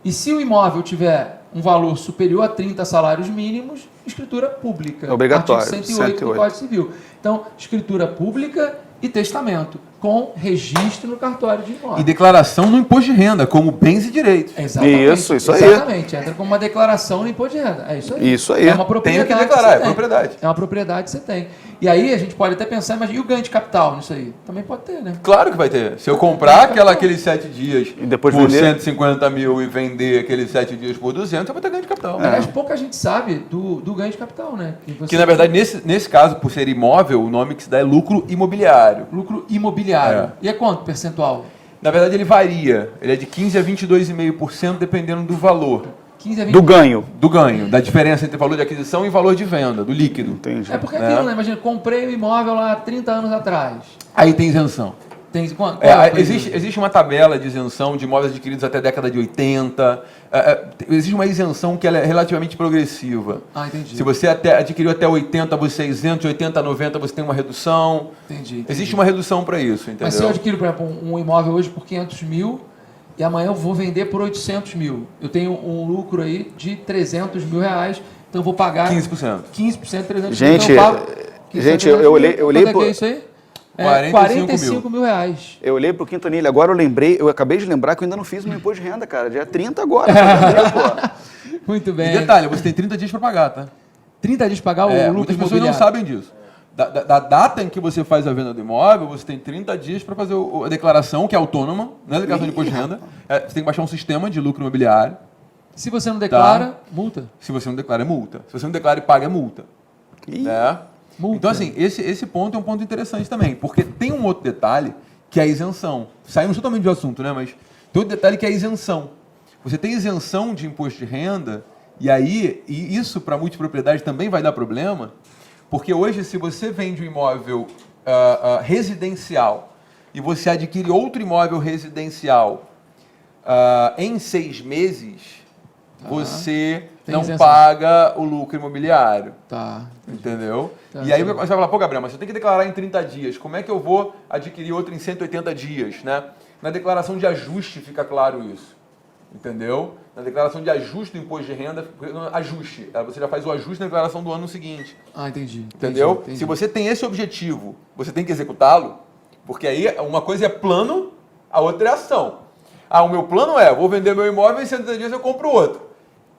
E se o imóvel tiver um valor superior a 30 salários mínimos, escritura pública. Obrigatório. Artigo 108 do Código Civil. Então, escritura pública e testamento, com registro no cartório de imóvel. E declaração no imposto de renda, como bens e direitos. Exatamente. Isso aí. Exatamente. Entra como uma declaração no imposto de renda. É isso aí. Isso aí. É uma propriedade. Tem que declarar, você é tem. propriedade. É uma propriedade que você tem. E aí a gente pode até pensar, mas e o ganho de capital nisso aí? Também pode ter, né? Claro que vai ter. Se eu comprar aqueles 7 dias E depois por vender? 150 mil e vender aqueles 7 dias por 200, eu vou ter ganho de capital. Aliás, pouca gente sabe do ganho de capital, né? Que na verdade, nesse caso, por ser imóvel, o nome que se dá é lucro imobiliário. Lucro imobiliário. E é quanto percentual? Na verdade, ele varia. Ele é de 15% a 22,5% dependendo do valor. 15 a 20. Do ganho. Do ganho, da diferença entre valor de aquisição e valor de venda, do líquido. Entendi. É porque aquilo, né? Imagina, comprei o imóvel lá há 30 anos atrás. Aí tem isenção. Tem, qual é o preço? Existe uma tabela de isenção de imóveis adquiridos até a década de 80. Existe uma isenção que ela é relativamente progressiva. Ah, entendi. Se você adquiriu até 80, você é isento, de 80 a 90 você tem uma redução. Entendi. Existe uma redução para isso, entendeu? Mas se eu adquiro, por exemplo, um imóvel hoje por 500 mil e amanhã eu vou vender por 800 mil. Eu tenho um lucro aí de 300 mil reais, então eu vou pagar 15%. 15%, 300 mil. Gente, Então eu pago 15%, gente, eu olhei Quanto é que pro- é isso aí? 45 mil reais. Eu olhei pro Quintanilha, agora eu acabei de lembrar que eu ainda não fiz meu imposto de renda, cara. Dia 30 agora. Pô. Muito bem. E detalhe, você tem 30 dias para pagar, tá? 30 dias pagar o lucro Muitas pessoas não imobiliário. sabem disso. Da data em que você faz a venda do imóvel, você tem 30 dias para fazer a declaração, que é autônoma, não é declaração de imposto de renda. Você tem que baixar um sistema de lucro imobiliário. Se você não declara, multa. Se você não declara, é multa. Se você não declara e paga, é multa. Né? Multa. Então, assim, esse ponto é um ponto interessante também, porque tem um outro detalhe, que é a isenção. Saímos totalmente do assunto, né? Mas tem outro detalhe que é a isenção. Você tem isenção de imposto de renda, e isso para multipropriedade também vai dar problema, porque hoje, se você vende um imóvel residencial e você adquire outro imóvel residencial em 6 meses, você Tem não isenção. paga o lucro imobiliário. Tá. Entendeu? Tá, E aí entendi. você vai falar, pô, Gabriel, mas você tem que declarar em 30 dias. Como é que eu vou adquirir outro em 180 dias, né? Na declaração de ajuste fica claro isso. Entendeu? Na declaração de ajuste do imposto de renda, ajuste. Você já faz o ajuste na declaração do ano seguinte. Ah, entendi. Entendeu? Entendi. Se você tem esse objetivo, você tem que executá-lo, porque aí uma coisa é plano, a outra é ação. O meu plano é, vou vender meu imóvel em 180 dias eu compro outro.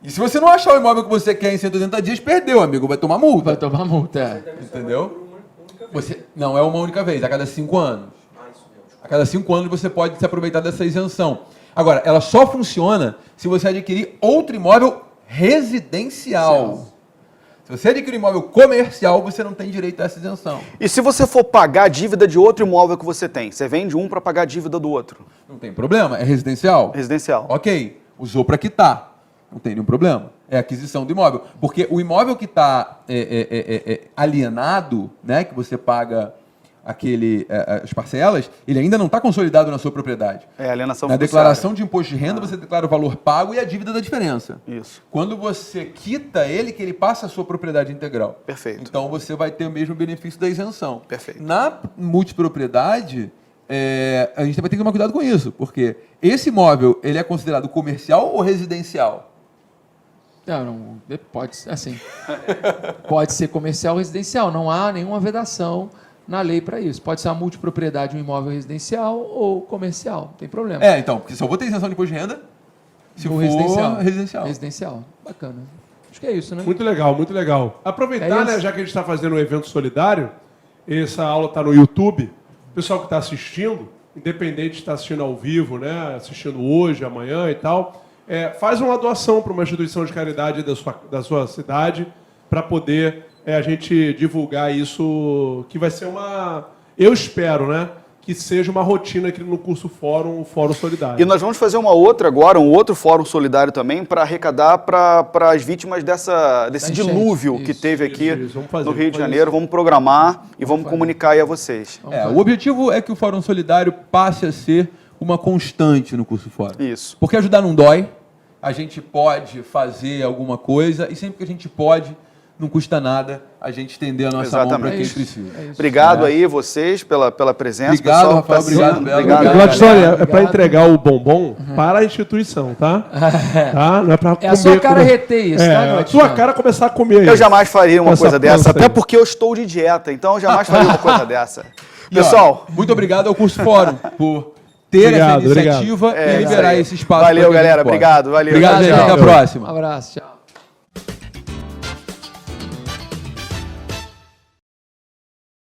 E se você não achar o imóvel que você quer em 180 dias, perdeu, amigo, vai tomar multa. Vai tomar multa, é. Entendeu? Não é uma única vez, a cada 5 anos. A cada 5 anos você pode se aproveitar dessa isenção. Agora, ela só funciona se você adquirir outro imóvel residencial. Se você adquirir um imóvel comercial, você não tem direito a essa isenção. E se você for pagar a dívida de outro imóvel que você tem? Você vende um para pagar a dívida do outro. Não tem problema, é residencial? Residencial. Ok, usou para quitar. Não tem nenhum problema. É aquisição do imóvel. Porque o imóvel que está alienado, né, que você paga as parcelas, ele ainda não está consolidado na sua propriedade. É, alienação Na fiduciária. declaração de imposto de renda, você declara o valor pago e a dívida da diferença. Isso. Quando você quita ele, que ele passa a sua propriedade integral. Perfeito. Então você vai ter o mesmo benefício da isenção. Perfeito. Na multipropriedade, a gente vai ter que tomar cuidado com isso, porque esse imóvel ele é considerado comercial ou residencial? Não, pode ser assim. Pode ser comercial ou residencial. Não há nenhuma vedação na lei para isso. Pode ser uma multipropriedade, um imóvel residencial ou comercial. Não tem problema. Então, porque só vou ter isenção de imposto de renda se Ou for residencial. Residencial. Bacana. Acho que é isso, né? Muito legal, muito legal. Aproveitar, É isso. né, já que a gente está fazendo um evento solidário, essa aula está no YouTube, o pessoal que está assistindo, independente de estar assistindo ao vivo, né, assistindo hoje, amanhã e tal, faz uma doação para uma instituição de caridade da sua cidade, para poder a gente divulgar isso, que vai ser eu espero, né, que seja uma rotina aqui no curso Fórum, o Fórum Solidário. E nós vamos fazer um outro fórum solidário também para arrecadar para as vítimas desse enchente, dilúvio que isso, teve aqui isso. Vamos fazer, no Rio de vamos fazer Janeiro. Vamos programar e vamos comunicar aí a vocês. O objetivo é que o Fórum Solidário passe a ser uma constante no curso Fórum. Isso. Porque ajudar não dói. a gente pode fazer alguma coisa e sempre que a gente pode, não custa nada a gente estender a nossa mão para quem precisa. Obrigado aí, vocês, pela presença. Obrigado, pessoal. Rafael. Obrigado, Belo. Obrigado. Gladstone, é para Obrigado. entregar o bombom para a instituição, tá? Tá? Não é para comer. É a sua cara reter isso, tá, a Gladstone? sua cara começar a comer Eu isso. jamais faria uma Essa coisa dessa, planta até aí. porque eu estou de dieta, então eu jamais faria uma coisa dessa. E, ó, Pessoal, muito obrigado ao Curso Fórum por ter Obrigado, essa iniciativa é e isso liberar aí. esse espaço. Valeu, pra que a gente galera. possa. Obrigado, valeu. Obrigado, Tchau, gente. tchau. Até a próxima. Um abraço, tchau.